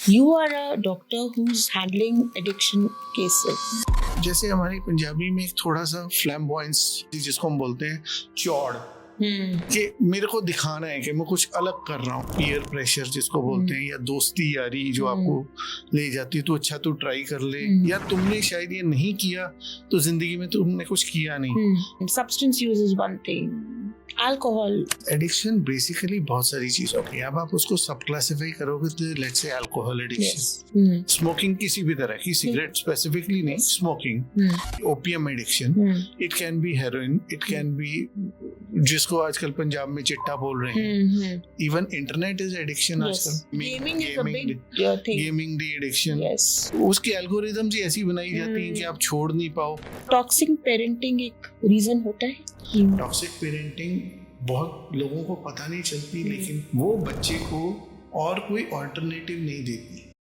You are a doctor who's handling addiction cases. जैसे हमारी पंजाबी में एक थोड़ा सा फ्लैम्बॉयंस जिसको हम बोलते हैं चौड़ कि मेरे को दिखाना है कि मैं कुछ अलग कर रहा हूँ, पीयर प्रेशर जिसको बोलते हैं, या दोस्ती यारी जो आपको ले जाती है तो अच्छा तू ट्राई कर ले, या तुमने शायद ये नहीं किया तो जिंदगी में तुमने कुछ किया नहीं। Substance use is one thing. Alcohol. Addiction basically बहुत सारी चीजों की, अब आप उसको सब क्लासिफाई करोगे तो let's say alcohol addiction, smoking किसी भी तरह की, सिगरेट स्पेसिफिकली नहीं, smoking, opium addiction, it can be heroin, it can be जिसको आजकल पंजाब में चिट्टा बोल रहे हैं, इवन इंटरनेट इज एडिक्शन आजकल, गेमिंग दी एडिक्शन, उसकी एल्गोरिथम्स ही ऐसी बनाई जाती हैं कि आप छोड़ नहीं पाओ। टॉक्सिक पेरेंटिंग एक रीजन होता है। टॉक्सिक पेरेंटिंग बहुत लोगों को पता नहीं चलती, लेकिन वो बच्चे को और कोई ऑल्टरनेटिव नहीं देती।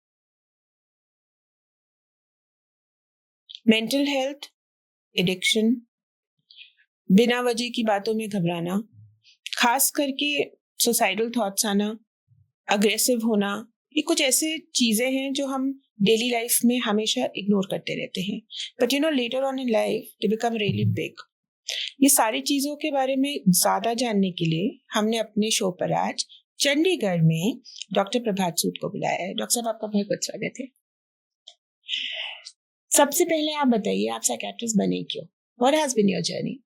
मेंटल हेल्थ, एडिक्शन, बिना वजह की बातों में घबराना, खास करके सुसाइडल थॉट्स आना, अग्रेसिव होना, ये कुछ ऐसे चीजें हैं जो हम डेली लाइफ में हमेशा इग्नोर करते रहते हैं, but later on in life they become really big. ये सारी चीजों के बारे में ज्यादा जानने के लिए हमने अपने शो पर आज चंडीगढ़ में डॉक्टर प्रभात सूद को बुलाया है। डॉक्टर साहब, आपका बहुत बहुत स्वागत है। सबसे पहले आप बताइए, आप साइकियाट्रिस्ट बने क्यों? What has been your journey?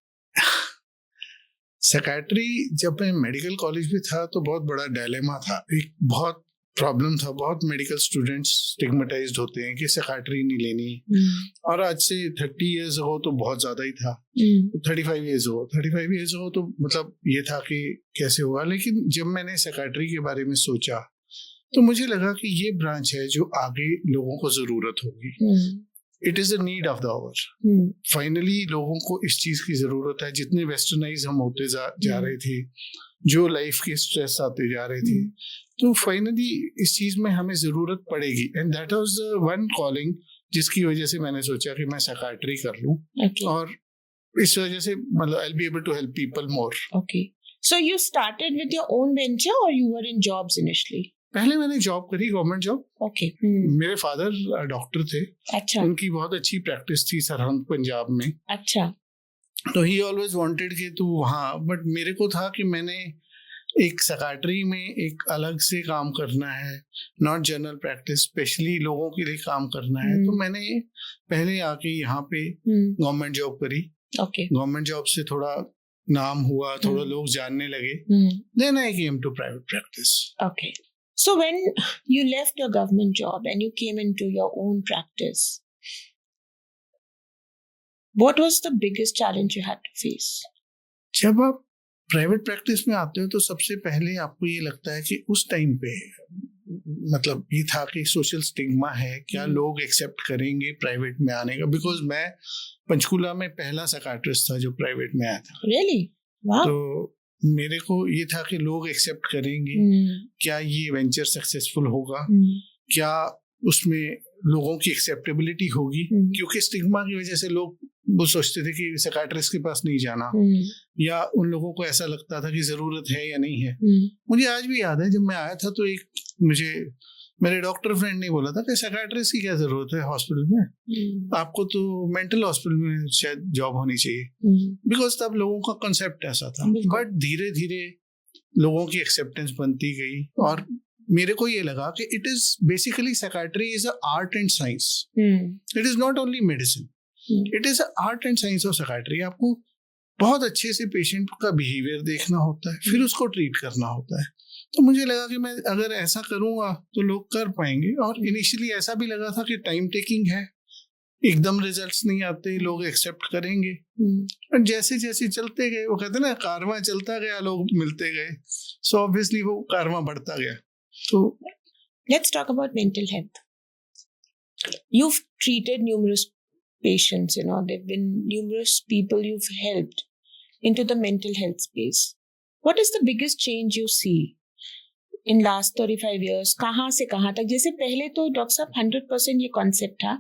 Psychiatry जब मैं मेडिकल कॉलेज में था तो बहुत बड़ा डायलेमा था, एक बहुत प्रॉब्लम था। बहुत मेडिकल स्टूडेंट्स स्टिग्मेटाइज्ड होते हैं कि साइकियाट्री नहीं लेनी, और आज से 30 इयर्स अगो तो बहुत ज्यादा ही था, 35 इयर्स अगो तो मतलब ये था कि कैसे होगा। लेकिन जब मैंने साइकियाट्री के बारे में सोचा तो मुझे लगा कि ये ब्रांच है जो आगे लोगों को जरूरत होगी। It is the need of the hour. Finally लोगों को इस चीज की जरूरत है। जितने वेस्टर्नाइज हम होते जा रहे थे, जो लाइफ के स्ट्रेस आते जा रहे थे, तो फाइनली इस चीज में हमें जरूरत पड़ेगी, and that was the one calling जिसकी वजह से मैंने सोचा कि मैं साइकियाट्री कर लूं। और इस वजह से मतलब I will be able to help people more. Okay, so you started with your own venture और you were in jobs initially? पहले मैंने जॉब करी, गवर्नमेंट जॉब। ओके। मेरे फादर डॉक्टर थे। अच्छा। उनकी बहुत अच्छी प्रैक्टिस थी सरहंद पंजाब में। अच्छा। तो ही ऑलवेज वांटेड कि तू वहाँ, बट मेरे को था कि मैंने एक साइकियाट्री में एक अलग से काम करना है, नॉट जनरल प्रैक्टिस, स्पेशली लोगों के लिए काम करना है। तो मैंने पहले आके यहाँ पे गवर्नमेंट जॉब करी। गवर्नमेंट जॉब से थोड़ा नाम हुआ, थोड़ा लोग जानने लगे। Then I came to private practice. Okay, so when you left your government job and you came into your own practice, what was the biggest challenge you had to face? जब आप प्राइवेट प्रैक्टिस में आते हो तो सबसे पहले आपको ये लगता है कि उस टाइम पे मतलब ये था कि सोशल स्टिग्मा है, क्या लोग एक्सेप्ट करेंगे प्राइवेट में आने का। बिकॉज मैं पंचकूला में पहला साइकियाट्रिस्ट था जो प्राइवेट में आया था। Really? Wow. तो मेरे को ये था कि लोग एक्सेप्ट करेंगे, क्या ये वेंचर सक्सेसफुल होगा, क्या उसमें लोगों की एक्सेप्टेबिलिटी होगी, क्योंकि स्टिग्मा की वजह से लोग वो सोचते थे कि साइकियाट्रिस्ट के पास नहीं जाना, या उन लोगों को ऐसा लगता था कि जरूरत है या नहीं है। मुझे आज भी याद है जब मैं आया था तो मुझे मेरे डॉक्टर फ्रेंड ने बोला था कि साइकियाट्रिस्ट की क्या जरूरत है हॉस्पिटल में, आपको तो मेंटल हॉस्पिटल में शायद जॉब होनी चाहिए। बिकॉज तब लोगों का कंसेप्ट ऐसा था। बट धीरे धीरे लोगों की एक्सेप्टेंस बनती गई, और मेरे को ये लगा कि it is basically psychiatry is a art and science. It is not only medicine, it is a art and science of psychiatry. आपको बहुत अच्छे से पेशेंट का बिहेवियर देखना होता है, फिर उसको ट्रीट करना होता है। तो मुझे लगा कि मैं अगर ऐसा करूंगा तो लोग कर पाएंगे। और इनिशियली ऐसा भी लगा था कि टाइम टेकिंग है, एकदम रिजल्ट्स नहीं आते, लोग एक्सेप्ट करेंगे। और जैसे जैसे चलते गए, वो कहते ना कारवां चलता गया, लोग मिलते गए, सो ऑब्वियसली वो कारवां बढ़ता गया। तो let's talk about mental health. You've treated numerous patients, there've been numerous people you've helped into the mental health space. What is the biggest change you see in last 35 years? कहाँ से कहाँ तक? जैसे पहले तो डॉक्टर साहब 100% ये concept था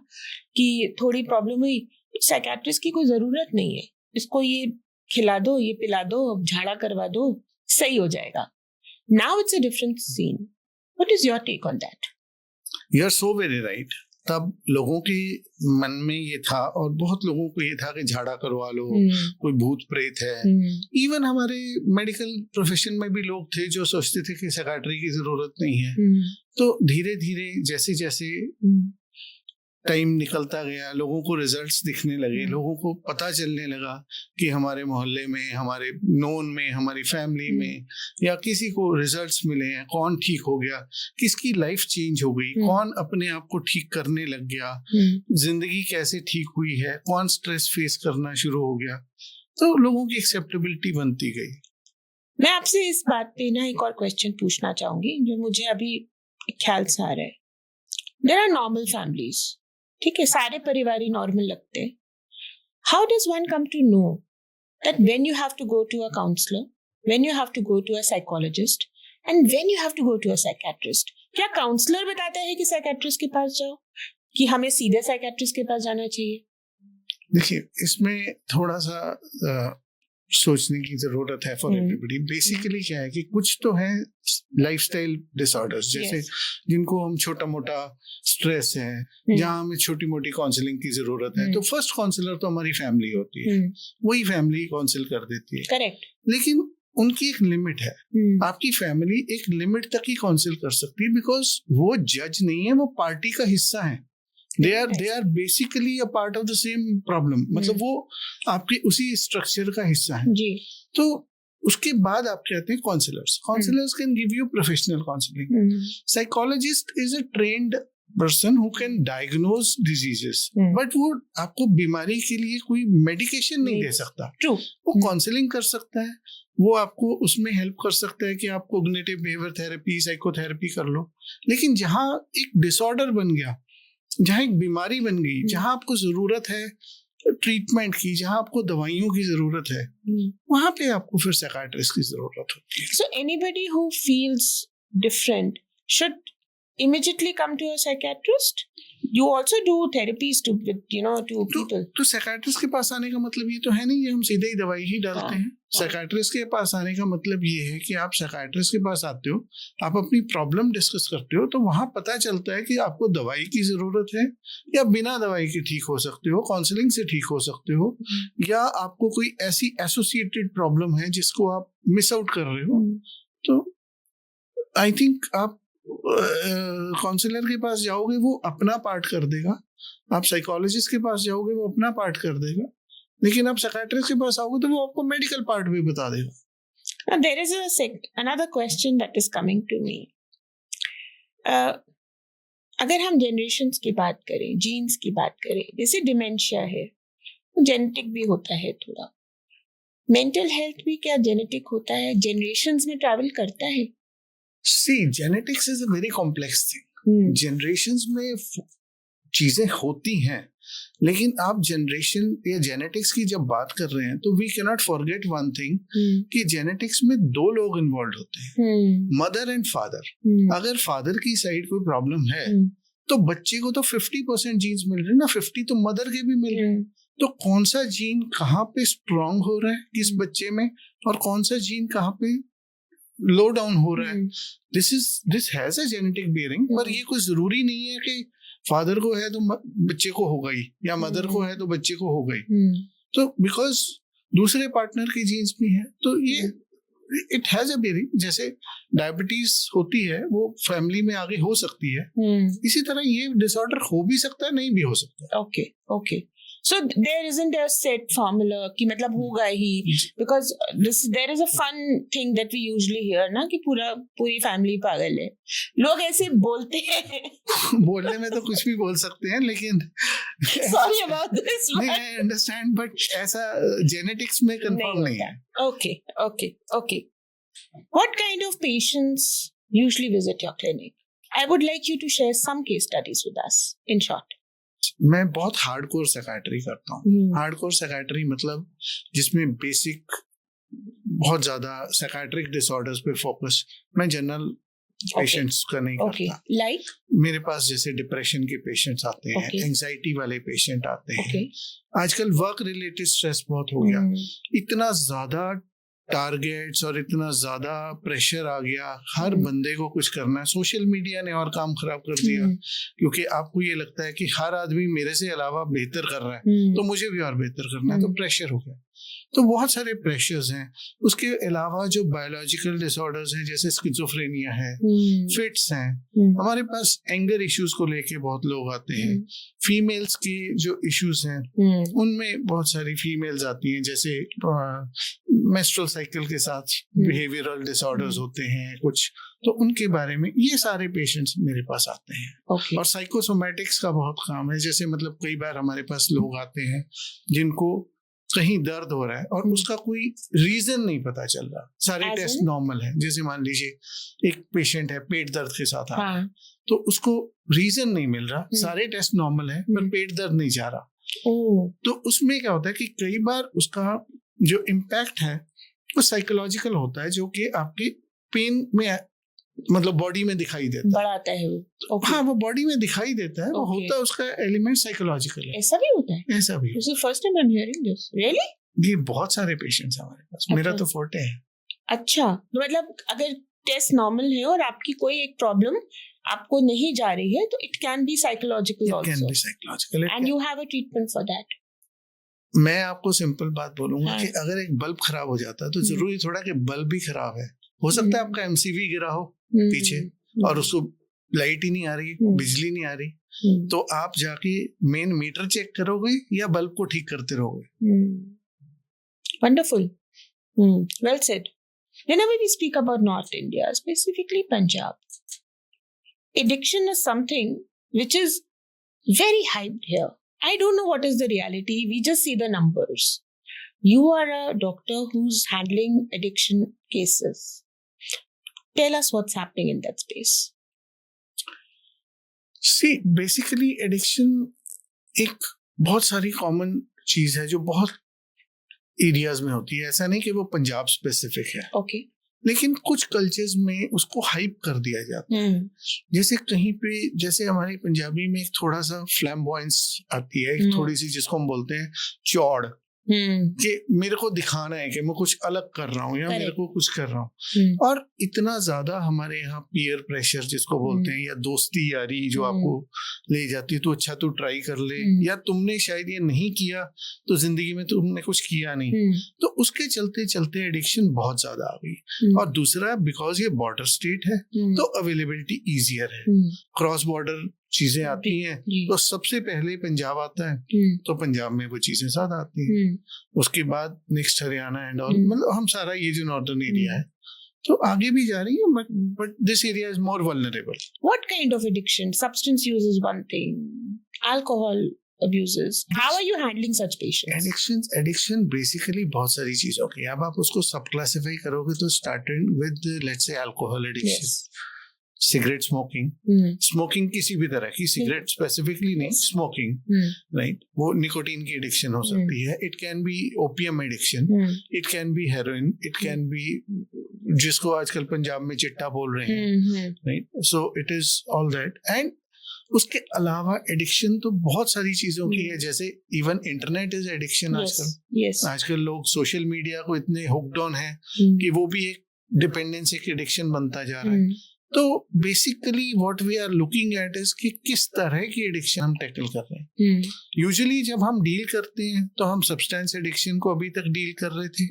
कि थोड़ी प्रॉब्लम हुई, साइकियाट्रिस्ट की कोई जरूरत नहीं है, इसको ये खिला दो, ये पिला दो, झाड़ा करवा दो, सही हो जाएगा. Now it's a different scene. What is your take on that? You are so very right. तब लोगों के मन में ये था, और बहुत लोगों को ये था कि झाड़ा करवा लो, कोई भूत प्रेत है। इवन हमारे मेडिकल प्रोफेशन में भी लोग थे जो सोचते थे कि साइकियाट्री की जरूरत नहीं है। तो धीरे धीरे जैसे जैसे टाइम निकलता गया, लोगों को रिजल्ट्स दिखने लगे, लोगों को पता चलने लगा कि हमारे मोहल्ले में, हमारे नोन में, हमारी फैमिली में या किसी को रिजल्ट्स मिले हैं, कौन ठीक हो गया, किसकी लाइफ चेंज हो गई, कौन अपने आप को ठीक करने लग गया, जिंदगी कैसे ठीक हुई है, कौन स्ट्रेस फेस करना शुरू हो गया। तो लोगों की एक्सेप्टेबिलिटी बनती गई। मैं आपसे इस बात पे ना एक और क्वेश्चन पूछना चाहूंगी जो मुझे अभी ख्याल से आ रहा है। देयर आर नॉर्मल फैमिलीज, ठीक है, सारे परिवार ही नॉर्मल लगते हैं। How does one come to know that when you have to go to a counsellor, when you have to go to a psychologist and when you have to go to a psychiatrist? क्या counsellor बताता है कि psychiatrist के पास जाओ, कि हमें सीधे psychiatrist के पास जाना चाहिए? देखिए, इसमें थोड़ा सा सोचने की जरूरत है फॉर एवरीबॉडी। बेसिकली क्या है कि कुछ तो है लाइफस्टाइल डिसऑर्डर्स, जैसे जिनको हम छोटा मोटा स्ट्रेस है, जहाँ हमें छोटी मोटी काउंसलिंग की जरूरत है, तो फर्स्ट काउंसलर तो हमारी फैमिली होती है, वही फैमिली काउंसिल कर देती है। करेक्ट। लेकिन उनकी एक लिमिट है। आपकी फैमिली एक लिमिट तक ही काउंसिल कर सकती है, बिकॉज वो जज नहीं है, वो पार्टी का हिस्सा है। They are basically a part of the same problem. मतलब वो आपके उसी स्ट्रक्चर का हिस्सा है जी। तो उसके बाद आप कहते हैं counsellors can give you professional counselling. Psychologist is a trained person who can diagnose diseases, but वो आपको बीमारी के लिए कोई मेडिकेशन नहीं दे सकता। वो काउंसलिंग कर सकता है, वो आपको उसमें हेल्प कर सकता है कि आप कोग्निटिव बिहेवियर थेरेपी, साइकोथेरेपी कर लो। लेकिन जहाँ एक डिसऑर्डर बन गया, जहाँ एक बीमारी बन गई, जहाँ आपको जरूरत है ट्रीटमेंट की, जहाँ आपको दवाइयों की जरूरत है, वहां पे आपको फिर साइकियाट्रिस्ट की जरूरत होती है। So anybody who feels different should immediately come to a psychiatrist? You also do therapies to people. तो साइकियाट्रिस्ट के पास आने का मतलब ये तो है नहीं कि हम सीधे ही दवाई ही डालते हैं। साइकियाट्रिस्ट के पास आने का मतलब ये है कि आप साइकियाट्रिस्ट के पास आते हो, आप अपनी प्रॉब्लम डिस्कस करते हो, तो वहां पता चलता है कि आपको दवाई की जरूरत है या बिना दवाई के ठीक हो सकते हो, काउंसलिंग से ठीक हो सकते हो, या आपको कोई ऐसी एसोसिएटेड प्रॉब्लम है जिसको आप मिस आउट कर रहे हो। तो आई थिंक आप काउंसलर के पास जाओगे, वो अपना पार्ट कर देगा। आप साइकोलॉजिस्ट के पास जाओगे, वो अपना पार्ट कर देगा। लेकिन आप साइकियाट्रिस्ट के पास आओगे तो वो आपको मेडिकल पार्ट भी बता देगा। Now, there is another question that is coming to me. अगर हम जनरेशन्स की बात करें, जीन्स की बात करें, जैसे डिमेंशिया है, जेनेटिक भी होता है थोड़ा। मेंटल हेल्थ भी क्या जेनेटिक होता है, जनरेशन्स में ट्रैवल करता है? See, genetics is a very complex thing. Generations में चीजें होती हैं, लेकिन आप जनरेशन या जेनेटिक्स की जब बात कर रहे हैं तो we cannot forget one thing कि जेनेटिक्स में दो लोग इन्वॉल्व होते हैं, मदर एंड फादर। अगर फादर की साइड कोई प्रॉब्लम है तो बच्चे को तो 50% जीन्स मिल रहे हैं ना, 50 तो मदर के भी मिल रहे हैं। तो कौन सा जीन कहाँ पे स्ट्रॉन्ग हो रहा है किस बच्चे में, और कौन सा जीन कहाँ पे लो डाउन हो रहा है, this has a genetic bearing. पर ये कोई जरूरी नहीं है कि फादर को है तो बच्चे को हो गई, या मदर को है तो बच्चे को हो गई। तो बिकॉज दूसरे पार्टनर की जीन्स भी है, तो ये इट हैज अ बियरिंग। जैसे डायबिटीज होती है, वो फैमिली में आगे हो सकती है, इसी तरह ये डिसऑर्डर हो भी सकता है, नहीं भी हो सकता है। Okay So there isn't a set formula कि मतलब होगा ही, because there is a fun thing that we usually hear ना कि पूरी फैमिली पागल है, लोग ऐसे बोलते हैं। बोलने में तो कुछ भी बोल सकते हैं, लेकिन sorry about this one. नहीं, I understand, but ऐसा जेनेटिक्स में कंफर्म नहीं है। Okay. What kind of patients usually visit your clinic? I would like you to share some case studies with us in short. मैं बहुत hardcore psychiatry करता हूँ। Hardcore psychiatry मतलब जिसमें बेसिक बहुत ज्यादा साइकियाट्रिक डिसऑर्डर्स पे फोकस, मैं जनरल पेशेंट्स का नहीं करता। Like? मेरे पास जैसे डिप्रेशन के पेशेंट्स आते हैं, एंजाइटी वाले पेशेंट आते हैं। आजकल वर्क रिलेटेड स्ट्रेस बहुत हो गया, इतना ज्यादा टारगेट्स और इतना ज्यादा प्रेशर आ गया, हर बंदे को कुछ करना है। सोशल मीडिया ने और काम खराब कर दिया, क्योंकि आपको ये लगता है कि हर आदमी मेरे से अलावा बेहतर कर रहा है, तो मुझे भी और बेहतर करना है, तो प्रेशर हो गया। तो बहुत सारे प्रेशर्स हैं। उसके अलावा जो बायोलॉजिकल डिसऑर्डर्स हैं, जैसे स्किज़ोफ्रेनिया है, फिट्स हैं, हमारे पास एंगर इश्यूज को लेके बहुत लोग आते हैं। फीमेल्स की जो इश्यूज हैं उनमें बहुत सारी फीमेल्स आती हैं, जैसे मेंस्ट्रुअल साइकिल के साथ बिहेवियरल डिसऑर्डर्स होते हैं कुछ, तो उनके बारे में ये सारे पेशेंट्स मेरे पास आते हैं। Okay. और साइकोसोमैटिक्स का बहुत काम है, जैसे मतलब कई बार हमारे पास लोग आते हैं जिनको कहीं दर्द हो रहा है और उसका कोई रीजन नहीं पता चल रहा, सारे टेस्ट नॉर्मल है। जैसे मान लीजिए एक पेशेंट है पेट दर्द के साथ आ रहा है, तो उसको रीजन नहीं मिल रहा, सारे टेस्ट नॉर्मल है पर पेट दर्द नहीं जा रहा। तो उसमें क्या होता है कि कई बार उसका जो इम्पैक्ट है वो साइकोलॉजिकल होता है, जो कि आपके पेन में मतलब बॉडी में दिखाई देता है, बढ़ाता है वो। हाँ, वो बॉडी में दिखाई देता है, वो होता है, उसका एलिमेंट साइकोलॉजिकल है। ऐसा भी होता है? ऐसा भी। This is first time I'm hearing this. Really? ये बहुत सारे पेशेंट्स हमारे पास, मेरा तो फोर्टे है। अच्छा, तो मतलब अगर टेस्ट नॉर्मल है और आपकी कोई एक प्रॉब्लम आपको नहीं जा रही है, तो it can be psychological also. Can be psychological and you have a treatment for that. मैं आपको सिंपल बात बोलूंगा कि अगर एक बल्ब खराब हो जाता है तो जरूरी थोड़ा कि बल्ब भी खराब है, हो सकता है आपका एमसीवी गिरा हो पीछे और उसको लाइट ही नहीं आ रही, बिजली नहीं आ रही, तो आप जाके मेन मीटर चेक करोगे या बल्ब को ठीक करते रहोगे? Wonderful, well said. Whenever we speak about North India, specifically Punjab, addiction is something which is very hyped here. I don't know what is the reality. We just see the numbers. You are a doctor who's handling addiction cases. Tell us what's happening in that space. See, basically addiction एक बहुत सारी common चीज है जो बहुत areas में होती है। ऐसा नहीं कि वो पंजाब स्पेसिफिक है, Okay. लेकिन कुछ कल्चर्स में उसको हाइप कर दिया जाता है। जैसे कहीं पे, जैसे हमारे पंजाबी में एक थोड़ा सा फ्लैम्बॉयंस आती है, एक थोड़ी सी जिसको हम बोलते हैं चौड़, कि मेरे को दिखाना है कि मैं कुछ अलग कर रहा हूँ या मेरे को कुछ कर रहा हूँ। और इतना ज्यादा हमारे यहाँ पीयर प्रेशर जिसको बोलते हैं, या दोस्ती यारी जो आपको ले जाती है, तो अच्छा तू ट्राई कर ले, या तुमने शायद ये नहीं किया तो जिंदगी में तुमने कुछ किया नहीं, तो उसके चलते चलते एडिक्शन बहुत ज्यादा आ गई। और दूसरा, बिकॉज ये बॉर्डर स्टेट है तो अवेलेबिलिटी ईजियर है, क्रॉस बॉर्डर चीजें आती हैं तो सबसे पहले पंजाब आता है, तो पंजाब में वो चीजें ज्यादा आती हैं, उसके बाद नेक्स्ट हरियाणा एंड ऑल, मतलब हम सारा ये जो नॉर्दर्न एरिया है तो आगे भी जा रही है, but this area is more vulnerable. What kind of addiction? Substance use is one thing. Alcohol abuses. How are you handling such patients? Addiction basically बहुत सारी चीजों की, अब आप उसको सब क्लासिफाई करोगे तो starting with let's say alcohol addiction, cigarette smoking, smoking किसी भी तरह की, सिगरेट स्पेसिफिकली नहीं, स्मोकिंग, राइट, वो निकोटीन की एडिक्शन हो सकती है। It can be opium addiction, it can be heroin, it can be जिसको आजकल पंजाब में चिट्टा बोल रहे हैं, right, so it is all that. And उसके अलावा एडिक्शन तो बहुत सारी चीजों की है, जैसे इवन इंटरनेट इज एडिक्शन आजकल। आजकल लोग सोशल मीडिया को इतने हुक्ड ऑन है कि वो भी एक डिपेंडेंसी की एडिक्शन बनता जा रहा है। तो basically what we are looking at is कि किस तरह की एडिक्शन हम टैकल कर रहे हैं। यूजुअली जब हम डील करते हैं तो हम सब्सटेंस एडिक्शन को अभी तक डील कर रहे थे,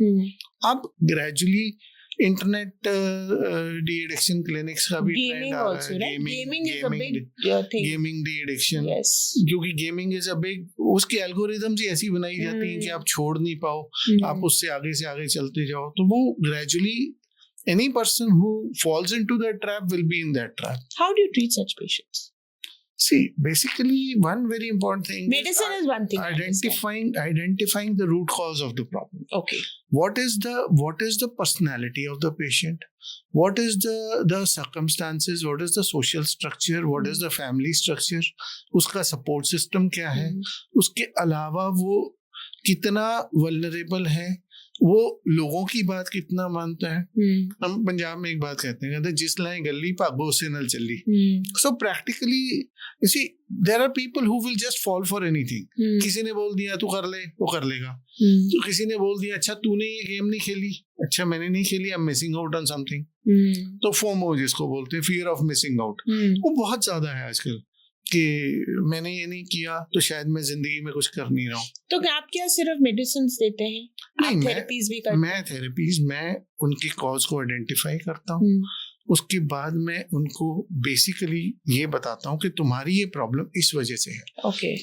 अब gradually internet de addiction clinics का भी ट्रेंड आ रहा है, गेमिंग डी एडिक्शन, क्योंकि गेमिंग इज अ बिग, उसकी एल्गोरिथम्स ही ऐसी बनाई जाती हैं कि आप छोड़ नहीं पाओ, आप उससे आगे चलते जाओ, तो वो gradually any person who falls into that trap will be in that trap. How do you treat such patients? See, basically one very important thing, medicine is one thing, identifying the root cause of the problem. Okay, what is the personality of the patient, what is the circumstances, what is the social structure, what is the family structure, uska support system kya hai, uske alawa wo कितना vulnerable है, वो लोगों की बात कितना मानता है। हम पंजाब में एक बात कहते हैं जिस लाए गली भागो उससे नल चली। So practically you see there are people who will just fall for anything. किसी ने बोल दिया तू कर ले, वो कर लेगा। तो किसी ने बोल दिया अच्छा तूने ये गेम नहीं खेली, अच्छा मैंने नहीं खेली, I am missing out on something. तो फोमो जिसको बोलते हैं, फियर ऑफ मिसिंग आउट, वो बहुत ज्यादा है आजकल कि मैंने ये नहीं किया तो शायद मैं जिंदगी में कुछ कर नहीं रहा हूँ। तो क्या आप क्या सिर्फ मेडिसिन देते हैं? नहीं, थेरेपीज भी करते हैं? मैं उनकी कॉज को आइडेंटिफाई करता हूँ। उसके बाद मैं उनको बेसिकली ये बताता हूँ कि तुम्हारी ये प्रॉब्लम इस वजह से है। Okay.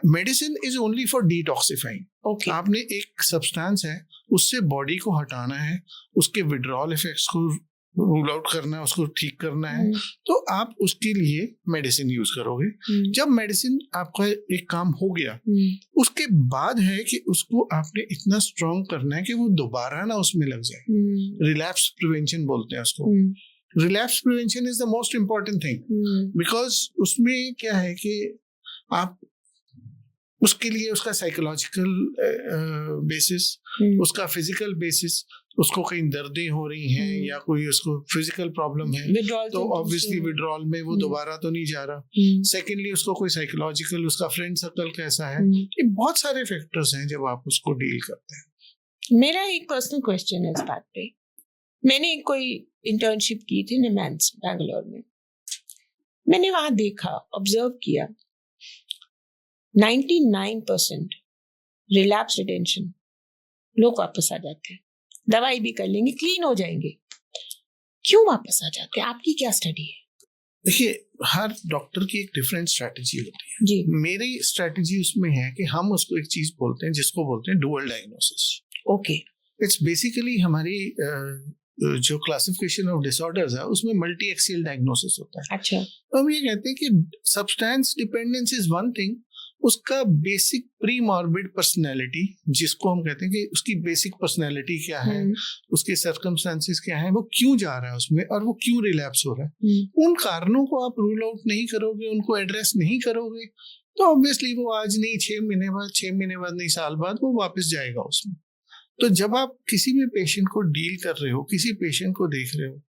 Medicine is only for detoxifying. आपने एक सब्सटेंस है उससे बॉडी को हटाना है, उसके विड्रॉल इफेक्ट्स को रूल आउट करना है, उसको ठीक करना है, तो आप उसके लिए मेडिसिन यूज करोगे। जब मेडिसिन आपका एक काम हो गया, उसके बाद है कि उसको आपने इतना स्ट्रॉन्ग करना है कि वो दोबारा ना उसमें लग जाए। रिलैप्स प्रिवेंशन बोलते हैं उसको। Relapse prevention is the most important thing, because उसमें क्या है कि आप उसके लिए उसका साइकोलॉजिकल बेसिस, उसका फिजिकल बेसिस, उसको कहीं दर्दें हो रही हैं या कोई उसको फिजिकल प्रॉब्लम है तो ऑब्वियसली विड्रॉल में वो दोबारा तो नहीं जा रहा। सेकेंडली उसको कोई साइकोलॉजिकल, उसका फ्रेंड सर्कल कैसा है, ये बहुत सारे फैक्टर्स हैं जब आप उसको डील करते हैं। मेरा एक पर्सनल क्वेश्चन है इस बात पे। मैंने कोई इंटर्नशिप की थी निमैंस बैंगलोर में। मैंने वहां देखा, ऑब्जर्व किया, 99% रिलैप्स रिटेंशन, लोग वापस आ जाते हैं, दवाई भी कर लेंगे, क्लीन हो जाएंगे। क्यों वापस आ जाते हैं? आपकी क्या स्टडी है? देखिए, हर डॉक्टर की एक डिफरेंट स्ट्रेटजी होती है जी। मेरी स्ट्रेटजी उसमें है कि हम उसको एक चीज बोलते हैं जिसको बोलते हैं dual diagnosis. Okay. It's basically हमारी जो क्लासिफिकेशन ऑफ डिसऑर्डर्स है उसमें मल्टी एक्सियल डायग्नोसिस होता है। अच्छा। तो हम ये कहते हैं कि substance dependence is one thing, उसका बेसिक प्री मॉर्बिड पर्सनैलिटी, जिसको हम कहते हैं कि उसकी बेसिक पर्सनैलिटी क्या है, उसके सर्कमस्टेंसेस क्या है, वो क्यों जा रहा है उसमें और वो क्यों रिलैप्स हो रहा है, उन कारणों को आप रूल आउट नहीं करोगे, उनको एड्रेस नहीं करोगे, तो ऑब्वियसली वो आज नहीं 6 महीने बाद, 6 महीने बाद नहीं, साल बाद वो वापस जाएगा उसमें। तो जब आप किसी भी पेशेंट को डील कर रहे हो, किसी पेशेंट को देख रहे हो,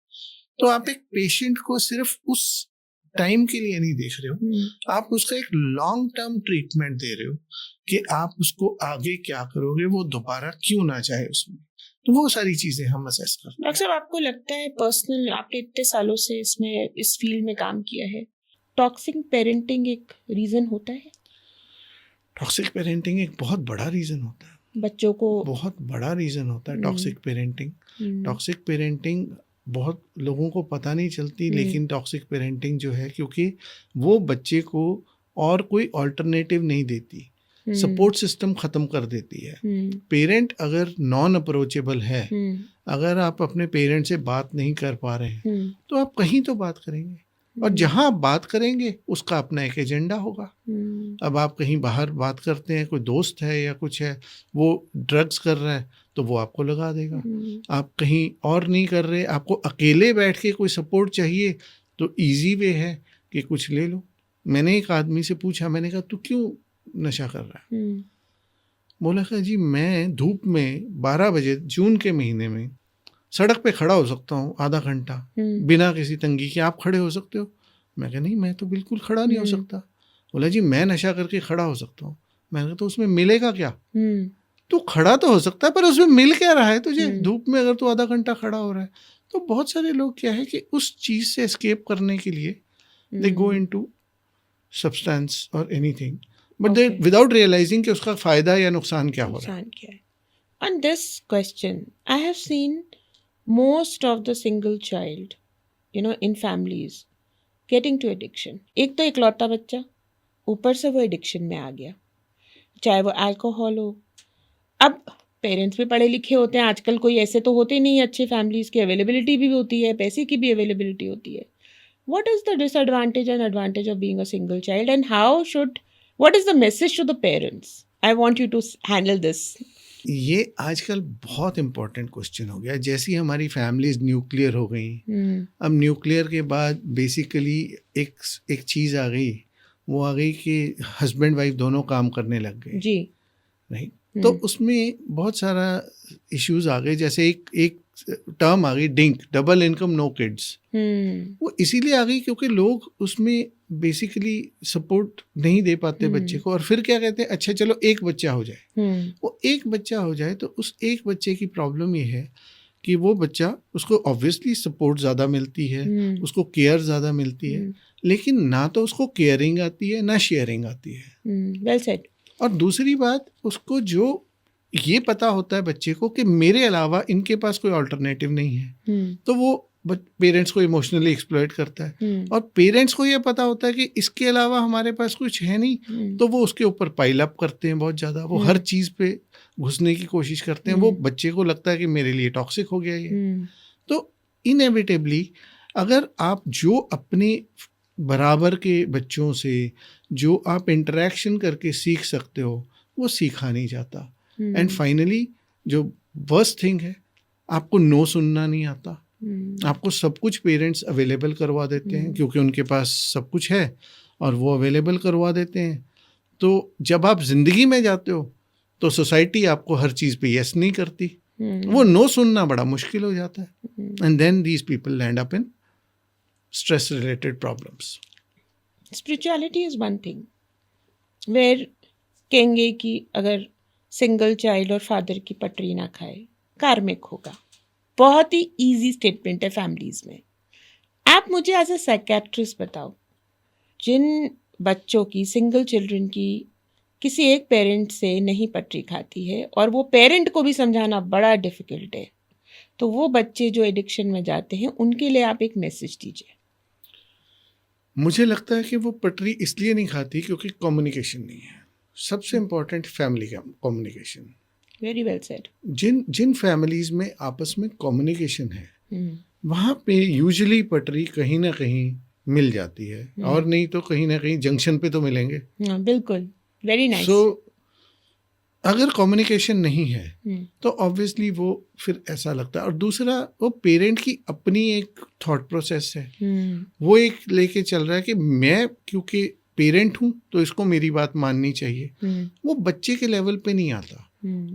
तो आप एक पेशेंट को सिर्फ उस टाइम के लिए नहीं देख रहे हो, आप उसका एक लॉन्ग टर्म ट्रीटमेंट दे रहे हो कि आप उसको आगे क्या करोगे, वो दोबारा क्यों ना जाए उसमें। तो वो सारी चीजें हम असेस करते हैं। डॉक्टर साहब, आपको लगता है पर्सनल, आपने इतने सालों से इसमें इस फील्ड में काम किया है, टॉक्सिक पेरेंटिंग एक रीजन होता है? टॉक्सिक पेरेंटिंग एक बहुत बड़ा रीजन होता है, बच्चों को बहुत बड़ा रीजन होता है टॉक्सिक पेरेंटिंग। टॉक्सिक पेरेंटिंग बहुत लोगों को पता नहीं चलती, लेकिन टॉक्सिक पेरेंटिंग जो है, क्योंकि वो बच्चे को और कोई ऑल्टरनेटिव नहीं देती, सपोर्ट सिस्टम खत्म कर देती है। पेरेंट अगर नॉन अप्रोचेबल है, अगर आप अपने पेरेंट से बात नहीं कर पा रहे हैं, तो आप कहीं तो बात करेंगे, और जहां आप बात करेंगे उसका अपना एक एजेंडा होगा। अब आप कहीं बाहर बात करते हैं, कोई दोस्त है या कुछ है, वो ड्रग्स कर रहा है तो वो आपको लगा देगा। आप कहीं और नहीं कर रहे, आपको अकेले बैठ के कोई सपोर्ट चाहिए, तो इजी वे है कि कुछ ले लो। मैंने एक आदमी से पूछा, मैंने कहा तू क्यों नशा कर रहा है? बोला कि जी मैं धूप में 12 बजे जून के महीने में सड़क पे खड़ा हो सकता हूँ आधा घंटा बिना किसी तंगी के, आप खड़े हो सकते हो? मैं कहा नहीं, मैं तो बिल्कुल खड़ा नहीं हो सकता। बोला जी मैं नशा करके खड़ा हो सकता हूँ। मैंने कहा तो उसमें मिलेगा क्या? तो खड़ा तो हो सकता है पर उसमें मिल क्या रहा है तुझे? धूप में अगर तू आधा घंटा खड़ा हो रहा है। तो बहुत सारे लोग क्या है कि उस चीज से एस्केप करने के लिए दे गो इनटू सब्सटेंस और anything, but they without realising कि उसका फायदा या नुकसान क्या हो रहा है। On this question, I have seen most of the single child, in families getting to addiction. एक तो इकलौता बच्चा, ऊपर से वो एडिक्शन में आ गया, चाहे वो अल्कोहल हो। अब पेरेंट्स भी पढ़े लिखे होते हैं आजकल, कोई ऐसे तो होते नहीं अच्छे फैमिलीज की, अवेलेबिलिटी भी होती है, पैसे की भी अवेलेबिलिटी होती है। What is the disadvantage and advantage of being a single child, and what is the message to the parents? I want you to handle this. ये आजकल बहुत इम्पोर्टेंट क्वेश्चन हो गया। जैसी हमारी फैमिलीज न्यूक्लियर हो गई, अब न्यूक्लियर के बाद बेसिकली एक चीज़ आ गई, वो आ गई कि हस्बैंड वाइफ दोनों काम करने लग गए जी, नहीं। तो उसमें बहुत सारा इश्यूज आ गए, जैसे एक टर्म आ गई DINK, double income no kids. वो इसीलिए आ गई क्योंकि लोग उसमें बेसिकली सपोर्ट नहीं दे पाते बच्चे को, और फिर क्या कहते हैं, अच्छा चलो एक बच्चा हो जाए। वो एक बच्चा हो जाए तो उस एक बच्चे की प्रॉब्लम ये है कि वो बच्चा, उसको ऑब्वियसली सपोर्ट ज़्यादा मिलती है, उसको केयर ज़्यादा मिलती है, लेकिन ना तो उसको केयरिंग आती है ना शेयरिंग आती है। Well said. और दूसरी बात, उसको जो ये पता होता है बच्चे को कि मेरे अलावा इनके पास कोई अल्टरनेटिव नहीं है, तो वो पेरेंट्स को इमोशनली एक्सप्लॉइट करता है। और पेरेंट्स को ये पता होता है कि इसके अलावा हमारे पास कुछ है नहीं, तो वो उसके ऊपर पाइल अप करते हैं बहुत ज़्यादा, वो हर चीज़ पे घुसने की कोशिश करते हैं। वो बच्चे को लगता है कि मेरे लिए टॉक्सिक हो गया ये। तो इनएविटेबली अगर आप जो अपने बराबर के बच्चों से जो आप इंटरेक्शन करके सीख सकते हो, वो सीखा नहीं जाता। एंड फाइनली जो वर्स्ट थिंग है, आपको नो सुनना नहीं आता। आपको सब कुछ पेरेंट्स अवेलेबल करवा देते हैं क्योंकि उनके पास सब कुछ है और वो अवेलेबल करवा देते हैं। तो जब आप जिंदगी में जाते हो तो सोसाइटी आपको हर चीज़ पे यस नहीं करती, वो नो सुनना बड़ा मुश्किल हो जाता है। And then these people land up in stress related problems. Spirituality is one thing where कहेंगे कि अगर सिंगल चाइल्ड और फादर की पटरी ना खाए कार्मिक होगा। बहुत ही इजी स्टेटमेंट है फैमिलीज में। आप मुझे एज ए साइकेट्रिस्ट बताओ, जिन बच्चों की, सिंगल चिल्ड्रन की किसी एक पेरेंट से नहीं पटरी खाती है और वो पेरेंट को भी समझाना बड़ा डिफिकल्ट है, तो वो बच्चे जो एडिक्शन में जाते हैं उनके लिए आप एक मैसेज दीजिए। मुझे लगता है कि वो पटरी इसलिए नहीं खाती क्योंकि कम्युनिकेशन नहीं है। सबसे इम्पोर्टेंट फैमिली का कम्युनिकेशन। Very well said. जिन फैमिलीज में आपस में कम्युनिकेशन है वहाँ पे यूजुअली पटरी कहीं ना कहीं मिल जाती है, और नहीं तो कहीं ना कहीं जंक्शन पे तो मिलेंगे। बिल्कुल, वेरी नाइस। सो अगर कम्युनिकेशन नहीं है तो ऑब्वियसली वो फिर ऐसा लगता है। और दूसरा, वो पेरेंट की अपनी एक थॉट प्रोसेस है, वो एक लेके चल रहा है कि मैं क्योंकि पेरेंट हूँ तो इसको मेरी बात माननी चाहिए। वो बच्चे के लेवल पे नहीं आता,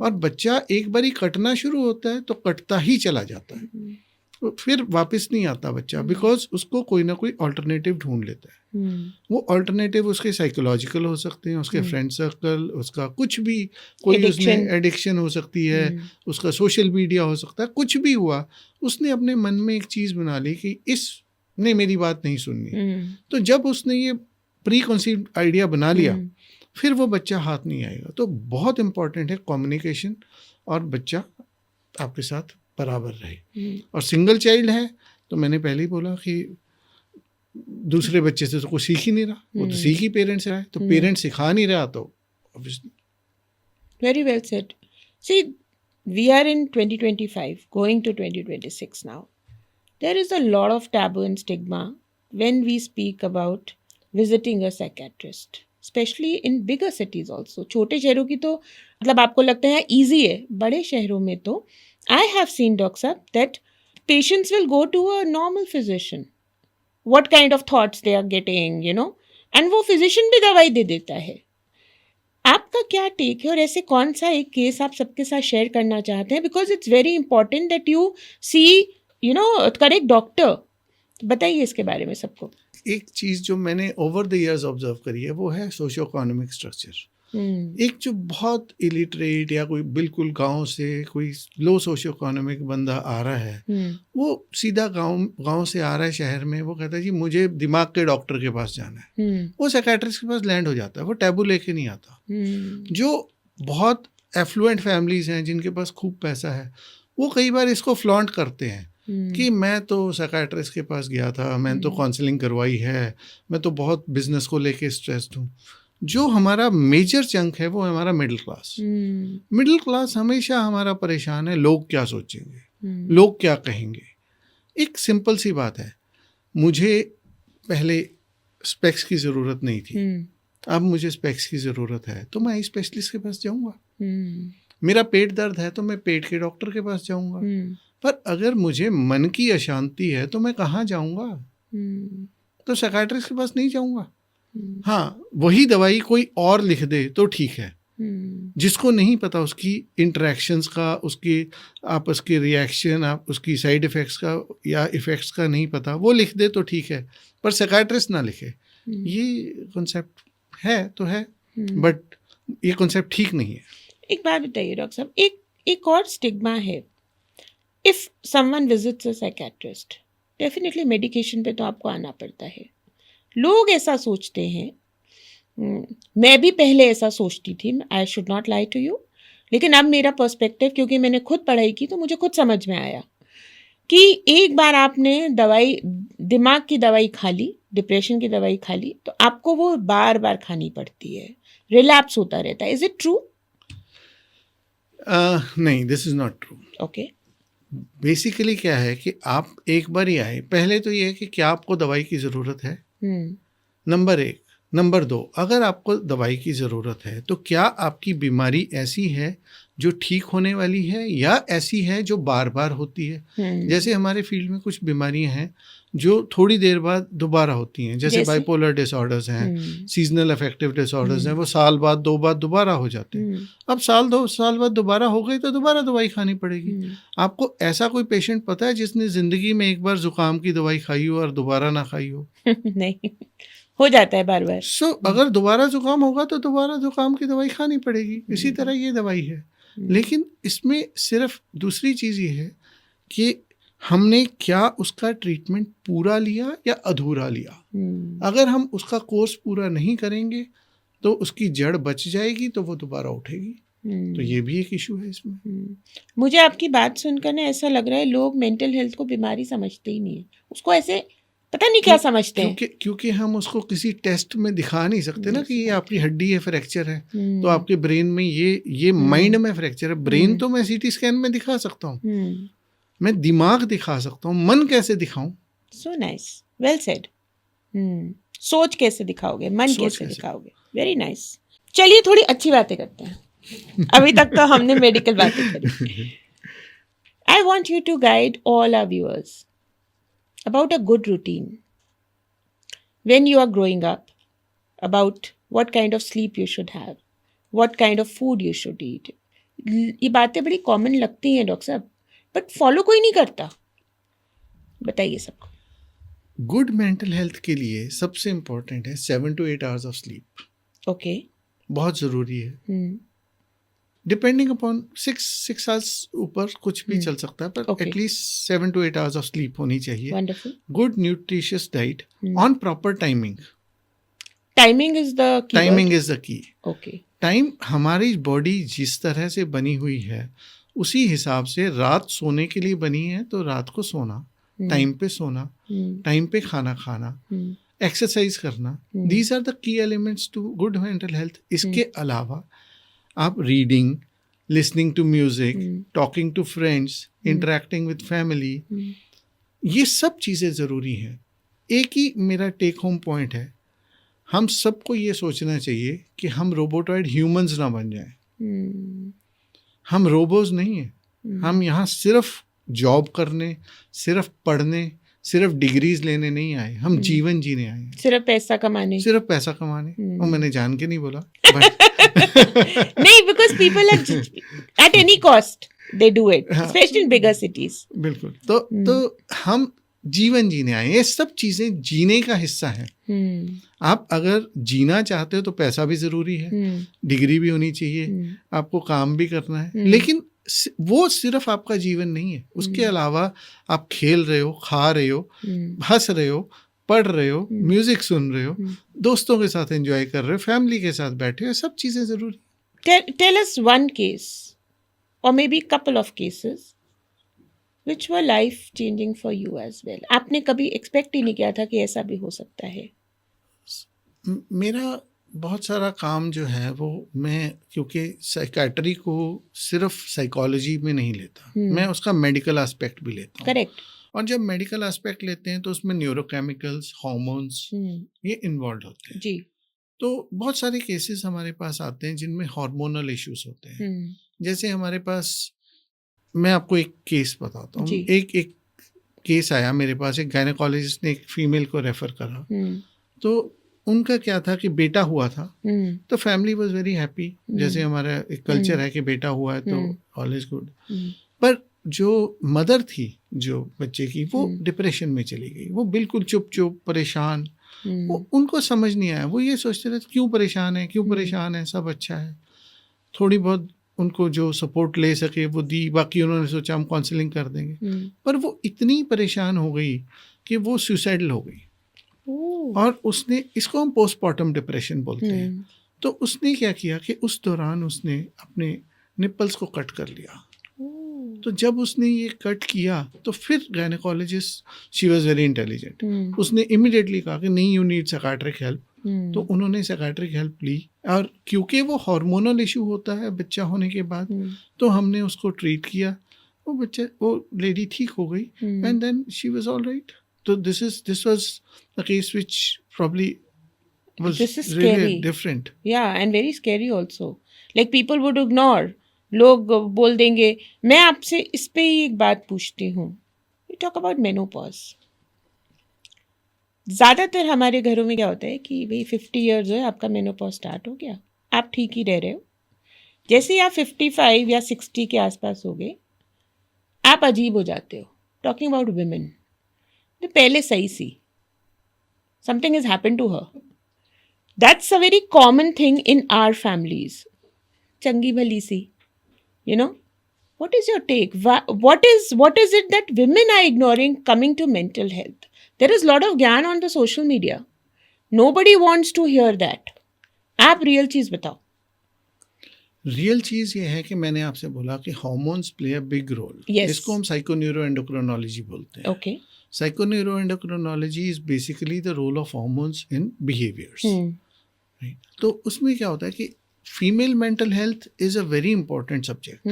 और बच्चा एक बारी कटना शुरू होता है तो कटता ही चला जाता है, तो फिर वापस नहीं आता बच्चा, बिकॉज उसको कोई ना कोई अल्टरनेटिव ढूंढ लेता है। वो अल्टरनेटिव उसके साइकोलॉजिकल हो सकते हैं, उसके फ्रेंड सर्कल, उसका कुछ भी, कोई उसमें एडिक्शन हो सकती है, उसका सोशल मीडिया हो सकता है, कुछ भी हुआ, उसने अपने मन में एक चीज़ बना ली कि इसने मेरी बात नहीं सुननी। तो जब उसने ये प्री कंसीव्ड आइडिया बना लिया, फिर वो बच्चा हाथ नहीं आएगा। तो बहुत इंपॉर्टेंट है कम्युनिकेशन, और बच्चा आपके साथ बराबर रहे। और सिंगल चाइल्ड है तो मैंने पहले ही बोला कि दूसरे बच्चे से तो कुछ सीख ही नहीं रहा, वो तो सीख ही पेरेंट्स से रहा है, तो पेरेंट्स सिखा नहीं रहा तो obviously. Very well said. See, we are in 2025 going to 2026 now. There is a lot of taboo and stigma when we speak about visiting a psychiatrist, specially in bigger cities also. छोटे शहरों की तो मतलब आपको लगता है easy है, बड़े शहरों में तो I have seen, Doc Sahab, that patients will go to a normal physician. What kind of thoughts they are getting, you know, and वो physician भी दवाई दे देता है। आपका क्या टेक है, और ऐसे कौन सा एक केस आप सबके साथ शेयर करना चाहते हैं? Because it's very important that you see, you know, correct doctor. बताइए इसके बारे में सबको। एक चीज़ जो मैंने ओवर द इयर्स ऑब्जर्व करी है वो है सोशियो इकोनॉमिक स्ट्रक्चर। एक जो बहुत इलिटरेट या कोई बिल्कुल गांव से कोई लो सोशियो इकोनॉमिक बंदा आ रहा है, वो सीधा गांव से आ रहा है शहर में, वो कहता है जी मुझे दिमाग के डॉक्टर के पास जाना है, वो साइकियाट्रिस्ट के पास लैंड हो जाता है, वो टैबू लेके नहीं आता। जो बहुत एफ्लुएंट फैमिलीज हैं जिनके पास खूब पैसा है, वो कई बार इसको फ्लॉन्ट करते हैं कि मैं तो साइकियाट्रिस्ट के पास गया था, मैंने तो काउंसलिंग करवाई है, मैं तो बहुत बिजनेस को लेके स्ट्रेस्ड हूँ। जो हमारा मेजर चंक है वो है हमारा मिडिल क्लास। मिडिल क्लास हमेशा हमारा परेशान है, लोग क्या सोचेंगे, लोग क्या कहेंगे। एक सिंपल सी बात है, मुझे पहले स्पेक्स की ज़रूरत नहीं थी, अब मुझे स्पेक्स की ज़रूरत है तो मैं स्पेशलिस्ट के पास जाऊँगा। मेरा पेट दर्द है तो मैं पेट के डॉक्टर के पास जाऊँगा। पर अगर मुझे मन की अशांति है तो मैं कहाँ जाऊँगा? तो साइकियाट्रिस्ट के पास नहीं जाऊँगा। हाँ, वही दवाई कोई और लिख दे तो ठीक है, जिसको नहीं पता उसकी इंटरेक्शंस का, उसकी आपस के रिएक्शन, आप उसकी साइड इफ़ेक्ट्स का या इफ़ेक्ट्स का नहीं पता, वो लिख दे तो ठीक है, पर साइकियाट्रिस्ट ना लिखे। ये कॉन्सेप्ट है तो है, बट ये कॉन्सेप्ट ठीक नहीं है। एक बात बताइए डॉक्टर साहब, एक और स्टिग्मा है, if someone visits a psychiatrist, definitely medication पे तो आपको आना पड़ता है। लोग ऐसा सोचते हैं, मैं भी पहले ऐसा सोचती थी, I should not lie to you, लेकिन अब मेरा पर्सपेक्टिव, क्योंकि मैंने खुद पढ़ाई की तो मुझे खुद समझ में आया कि एक बार आपने दवाई, दिमाग की दवाई खा ली, डिप्रेशन की दवाई खा ली, तो आपको वो बार बार खानी पड़ती है, रिलैप्स होता रहता है। Is it true? नहीं, this is not true. Okay. Basically क्या है कि आप एक बार ही आए, पहले तो ये है कि क्या आपको दवाई की ज़रूरत है, नंबर 1। नंबर 2, अगर आपको दवाई की ज़रूरत है तो क्या आपकी बीमारी ऐसी है जो ठीक होने वाली है या ऐसी है जो बार बार होती है। जैसे हमारे फील्ड में कुछ बीमारियां हैं जो थोड़ी देर बाद दोबारा होती हैं, जैसे बाइपोलर डिसऑर्डर्स हैं, सीजनल अफेक्टिव डिसऑर्डर्स हैं, वो साल बाद 2 बार दोबारा हो जाते हैं। अब साल 2 साल बाद दोबारा हो गई तो दोबारा दवाई खानी पड़ेगी। आपको ऐसा कोई पेशेंट पता है जिसने ज़िंदगी में एक बार जुकाम की दवाई खाई हो और दोबारा ना खाई हो? नहीं, हो जाता है बार बार। सो अगर दोबारा जुकाम होगा तो दोबारा जुकाम की दवाई खानी पड़ेगी। इसी तरह ये दवाई है। लेकिन इसमें सिर्फ दूसरी चीज़ ये है कि हमने क्या उसका ट्रीटमेंट पूरा लिया या अधूरा लिया। अगर हम उसका कोर्स पूरा नहीं करेंगे तो उसकी जड़ बच जाएगी तो वो दोबारा उठेगी। तो ये भी एक इशू है इसमें। मुझे आपकी बात सुनकर ना ऐसा लग रहा है लोग मेंटल हेल्थ को बीमारी समझते ही नहीं है, उसको ऐसे पता नहीं क्या समझते हैं। क्योंकि हम उसको किसी टेस्ट में दिखा नहीं सकते ना कि ये आपकी हड्डी है, फ्रैक्चर है, तो आपके ब्रेन में ये माइंड में फ्रैक्चर है। ब्रेन तो मैं सीटी स्कैन में दिखा सकता हूँ, मैं दिमाग दिखा सकता हूँ, मन कैसे दिखाऊं? So nice, well said. सोच कैसे दिखाओगे, मन कैसे दिखाओगे? Very nice. चलिए थोड़ी अच्छी बातें करते हैं। अभी तक तो हमने मेडिकल बातें करी। I want you to guide all our viewers about a good routine when you are growing up, about what kind of sleep you should have, what kind of food you should eat. ये बातें बड़ी common लगती हैं doctor साहब, but follow कोई नहीं करता। बताइए सबको। गुड मेंटल हेल्थ के लिए सबसे इम्पोर्टेंट है 7 to 8 hours of sleep. Okay, बहुत ज़रूरी है। डिपेंडिंग अपॉन 6 आवर्स ऊपर कुछ भी चल सकता है, पर at least 7 to 8 hours of sleep होनी चाहिए। Wonderful. Good nutritious diet on proper timing. Timing is the key. Timing is the key. Okay. Time, हमारी बॉडी जिस तरह से बनी हुई है उसी हिसाब से रात सोने के लिए बनी है, तो रात को सोना, टाइम पे सोना, टाइम पे खाना खाना, एक्सरसाइज करना, these are the key elements to good mental health. इसके अलावा आप reading, listening to music, talking to friends, interacting with family, ये सब चीज़ें ज़रूरी हैं। एक ही मेरा टेक होम पॉइंट है, हम सबको ये सोचना चाहिए कि हम रोबोटॉइड ह्यूमंस ना बन जाएं। हम रोबोज नहीं हैं। हम यहाँ सिर्फ जॉब करने, सिर्फ पढ़ने, सिर्फ डिग्रीज लेने नहीं आए, हम जीवन जीने आए हैं। सिर्फ पैसा कमाने, सिर्फ पैसा कमाने। और मैंने जान के नहीं बोला नहीं, because people are at any cost they do it, specially in bigger cities. बिल्कुल। तो हम जीवन जीने आए, ये सब चीजें जीने का हिस्सा है। आप अगर जीना चाहते हो तो पैसा भी जरूरी है, डिग्री भी होनी चाहिए, आपको काम भी करना है, लेकिन वो सिर्फ आपका जीवन नहीं है। उसके अलावा आप खेल रहे हो, खा रहे हो, हंस रहे हो, पढ़ रहे हो, म्यूजिक सुन रहे हो, दोस्तों के साथ एंजॉय कर रहे हो, फैमिली के साथ बैठे हो, सब चीजें जरूरी। टेल अस वन केस और may be couple of cases which were life changing for you as well. आपने कभी एक्सपेक्ट ही नहीं किया था कि ऐसा भी हो सकता है? मेरा बहुत सारा काम जो है वो, मैं क्योंकि साइकाट्री को सिर्फ साइकोलॉजी में नहीं लेता, मैं उसका मेडिकल एस्पेक्ट भी लेता हूँ। करेक्ट। और जब मेडिकल एस्पेक्ट लेते हैं तो उसमें न्यूरोकेमिकल्स, हार्मोन्स ये इन्वॉल्व होते हैं जी। तो बहुत सारे केसेस हमारे पास आते हैं जिनमें हार्मोनल इश्यूज होते हैं। जैसे हमारे पास, मैं आपको एक केस बताता हूँ। एक केस आया मेरे पास, एक गायनेकोलॉजिस्ट ने एक फीमेल को रेफर करा। तो उनका क्या था कि बेटा हुआ था तो फैमिली वाज वेरी हैप्पी, जैसे हमारा एक कल्चर है कि बेटा हुआ है तो ऑल इज गुड। पर जो मदर थी जो बच्चे की, वो डिप्रेशन में चली गई, वो बिल्कुल चुप चुप परेशान, वो उनको समझ नहीं आया, वो ये सोचते रहे क्यों परेशान है, सब अच्छा है। थोड़ी बहुत उनको जो सपोर्ट ले सके वो दी, बाकी उन्होंने सोचा हम काउंसलिंग कर देंगे, पर वो इतनी परेशान हो गई कि वो सुसाइडल हो गई। और उसने, इसको हम पोस्टमार्टम डिप्रेशन बोलते हैं, तो उसने क्या किया कि उस दौरान उसने अपने निपल्स को कट कर लिया। तो जब उसने ये कट किया तो फिर gynaecologist, she was very intelligent, उसने इमीडिएटली कहा कि नहीं, यू नीड साइकियाट्रिक हेल्प। तो उन्होंने साइकियाट्रिक हेल्प ली, और क्योंकि वो हार्मोनल इशू होता है बच्चा होने के बाद, तो हमने उसको ट्रीट किया, वो लेडी ठीक हो गई, and then she was all right. So this was a case which probably was really different. Yeah, and very scary also. Like people would ignore. लोग बोल देंगे। मैं आपसे इस पे ही एक बात पूछती हूँ। We talk about menopause. ज़्यादातर हमारे घरों में क्या होता है कि भाई 50 years हो, आपका मेनोपॉज स्टार्ट हो गया, आप ठीक ही रह रहे हो। जैसे ही आप 55 या 60 के आसपास हो गए, आप अजीब हो जाते हो। टॉकिंग अबाउट वुमेन, तो पहले सही सी, something has happened to her. That's a very common thing in our families. चंगी भली सी, you know, what is your take? What is it that women are ignoring coming to mental health? There is a lot of ज्ञान on the social media. Nobody wants to hear that. आप real चीज बताओ। Real चीज ये है कि मैंने आपसे बोला कि hormones play a big role. इसको हम साइकोन्यूरोएंडोक्रिनोलॉजी बोलते हैं। Okay. Psychoneuroendocrinology is basically the role of hormones in behaviors. Right? तो उसमें क्या होता है कि female mental health is a very important subject.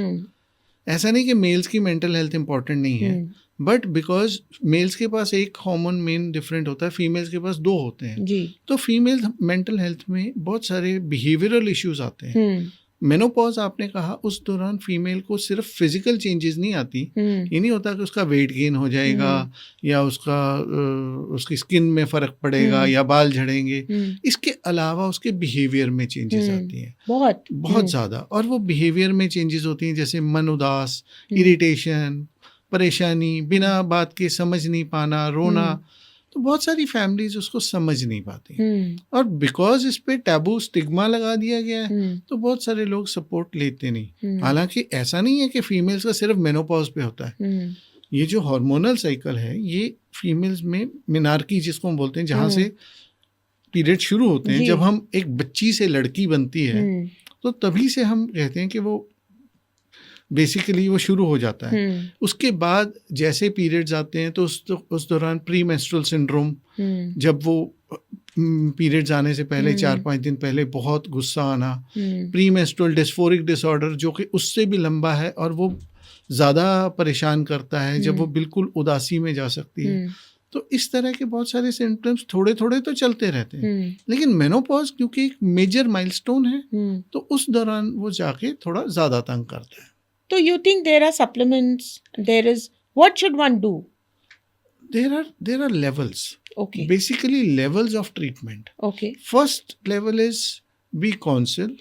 ऐसा नहीं कि मेल्स की मेंटल हेल्थ इंपॉर्टेंट नहीं है, बट बिकॉज मेल्स के पास एक हार्मोन मेन डिफरेंट होता है, फीमेल्स के पास 2 होते हैं जी। तो फीमेल मेंटल हेल्थ में बहुत सारे बिहेवियरल इश्यूज आते हैं। मेनोपॉज आपने कहा, उस दौरान फीमेल को सिर्फ फिजिकल चेंजेस नहीं आती, ये नहीं होता कि उसका वेट गेन हो जाएगा या उसकी स्किन में फर्क पड़ेगा या बाल झड़ेंगे। इसके अलावा उसके बिहेवियर में चेंजेस आती हैं, बहुत ज़्यादा। और वो बिहेवियर में चेंजेस होती हैं जैसे मन उदास, इरिटेशन, परेशानी, बिना बात के समझ नहीं पाना, रोना। तो बहुत सारी फैमिलीज उसको समझ नहीं पाती, और बिकॉज इस पे टैबू स्टिग्मा लगा दिया गया है, तो बहुत सारे लोग सपोर्ट लेते नहीं। हालांकि ऐसा नहीं है कि फीमेल्स का सिर्फ मेनोपॉज पे होता है। ये जो हार्मोनल साइकिल है, ये फीमेल्स में मिनार्की जिसको हम बोलते हैं, जहाँ से पीरियड शुरू होते हैं, जब हम एक बच्ची से लड़की बनती है तो तभी से हम कहते हैं कि वो बेसिकली वो शुरू हो जाता है। उसके बाद जैसे पीरियड्स आते हैं तो उस दौरान प्री मेंस्ट्रुअल सिंड्रोम, जब वो पीरियड्स आने से पहले 4-5 दिन पहले बहुत गुस्सा आना, प्री मेंस्ट्रुअल डिस्फोरिक डिसऑर्डर जो कि उससे भी लंबा है और वो ज़्यादा परेशान करता है, जब वो बिल्कुल उदासी में जा सकती है। तो इस तरह के बहुत सारे सिम्टम्स थोड़े थोड़े तो चलते रहते हैं, लेकिन मेनोपॉज क्योंकि एक मेजर माइलस्टोन है, तो उस दौरान वो जाके थोड़ा ज़्यादा तंग करता है। So you think there are supplements? There is, what should one do? There are levels. Okay. Basically levels of treatment. Okay. First level is we counsel,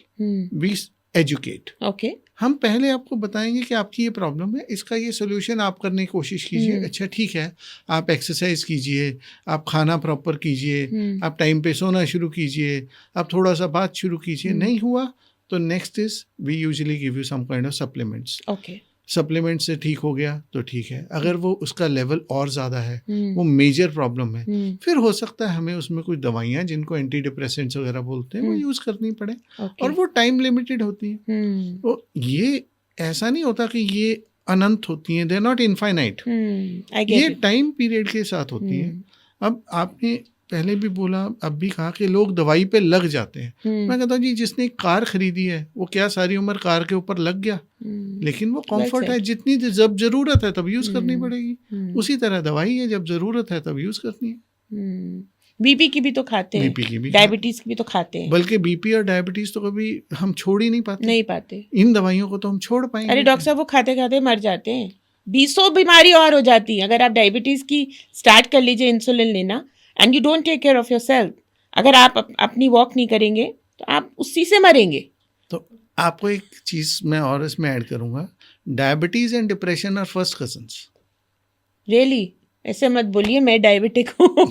we educate. Okay. हम पहले आपको बताएंगे कि आपकी ये प्रॉब्लम है, इसका ये सोल्यूशन आप करने की कोशिश कीजिए। अच्छा ठीक है, आप एक्सरसाइज कीजिए, आप खाना प्रॉपर कीजिए, आप टाइम पे सोना शुरू कीजिए, आप थोड़ा सा बात शुरू कीजिए। नहीं हुआ तो next is we usually give you some kind of supplements. Okay. Supplement से ठीक हो गया तो ठीक है, अगर वो उसका लेवल और ज़्यादा है, वो मेजर प्रॉब्लम है, फिर हो सकता है हमें उसमें कुछ दवाइयाँ जिनको एंटी डिप्रेसेंट्स वगैरह बोलते हैं वो यूज़ करनी पड़े। और वो टाइम लिमिटेड होती हैं। तो ये ऐसा नहीं होता कि ये अनंत होती हैं, दे आर नॉट इनफाइनाइट, ये टाइम पीरियड के साथ होती हैं। अब आपने पहले भी बोला, अब भी कहा कि लोग दवाई पे लग जाते हैं। मैं कहता हूँ जी, जिसने कार खरीदी है वो क्या सारी उम्र कार के ऊपर लग गया? लेकिन वो कंफर्ट है, जितनी जब जरूरत है तब यूज करनी पड़ेगी। उसी तरह दवाई है, जब जरूरत है तब यूज करनी है। बीपी की भी तो खाते हैं, बीपी की भी, डायबिटीज की भी तो खाते हैं। बल्कि बीपी और डायबिटीज तो कभी हम छोड़ ही नहीं पाते। इन दवाइयों को तो हम छोड़ पाएंगे? अरे डॉक्टर साहब, वो खाते खाते मर जाते हैं। 20 बीमारी और हो जाती है। अगर आप डायबिटीज की स्टार्ट कर लीजिए इंसुलिन लेना, and you don't take care of yourself, अगर आप अपनी वॉक नहीं करेंगे तो आप उसी से मरेंगे। तो आपको एक चीज मैं और इसमें ऐड करूंगा, diabetes and depression are first cousins. Really? ऐसे मत बोलिए, मैं डायबिटिक हूँ।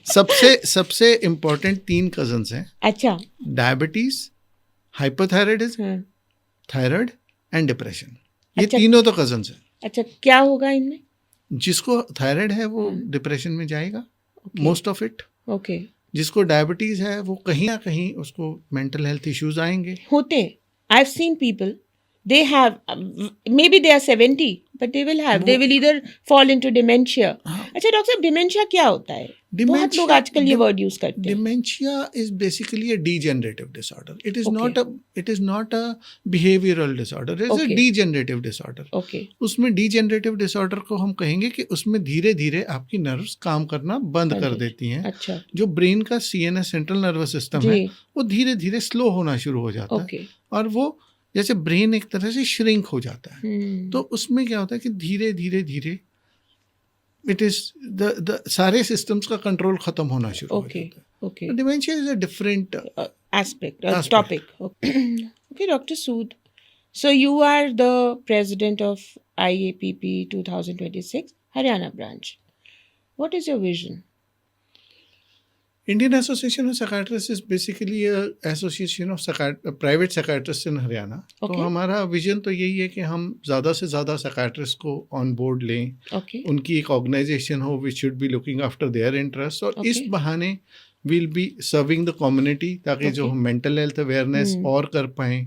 सबसे इम्पोर्टेंट 3 कजन्स हैं। अच्छा। Diabetes, hypothyroidism, thyroid and depression, ये अच्छा, तीनों तो कजन्स हैं। अच्छा, क्या होगा इनमें? जिसको थायराइड है वो डिप्रेशन में जाएगा, मोस्ट ऑफ इट। ओके। जिसको डायबिटीज है वो कहीं ना कहीं उसको मेंटल हेल्थ इश्यूज आएंगे। होते, I have seen people, they have maybe they are 70 but they will either fall into dementia. अच्छा डॉक्टर साहब, डिमेंशिया क्या होता है? बहुत लोग आजकल ये वर्ड यूज करते हैं। Dementia is basically a degenerative disorder. It is not a behavioural disorder, it is a degenerative disorder. Okay. उसमें डीजेनरेटिव डिसऑर्डर को हम कहेंगे कि उसमें धीरे धीरे आपकी नर्व्स काम करना बंद कर देती हैं। अच्छा। जो ब्रेन का CNS सेंट्रल नर्वस सिस्टम है वो धीरे धीरे स्लो होना शुरू हो जाता है, और वो जैसे ब्रेन एक तरह से श्रिंक हो जाता है। तो उसमें क्या होता है कि धीरे धीरे धीरे इट इज द सारे सिस्टम्स का कंट्रोल खत्म होना शुरू हो जाता है। Okay. Dementia is a different aspect, topic. Okay doctor Sood, so you are the president of IAPP 2026 Haryana branch. What is your vision? Indian Association of Psychiatrists is basically a association of private psychiatrists in Haryana. तो हमारा vision तो यही है कि हम ज़्यादा से ज़्यादा साइकाट्रिस्ट को ऑन बोर्ड लें। उनकी एक ऑर्गेनाइजेशन हो which should be looking after their interest, और इस बहाने will be serving the community, ताकि जो हम मेंटल हेल्थ अवेयरनेस और कर पाएँ,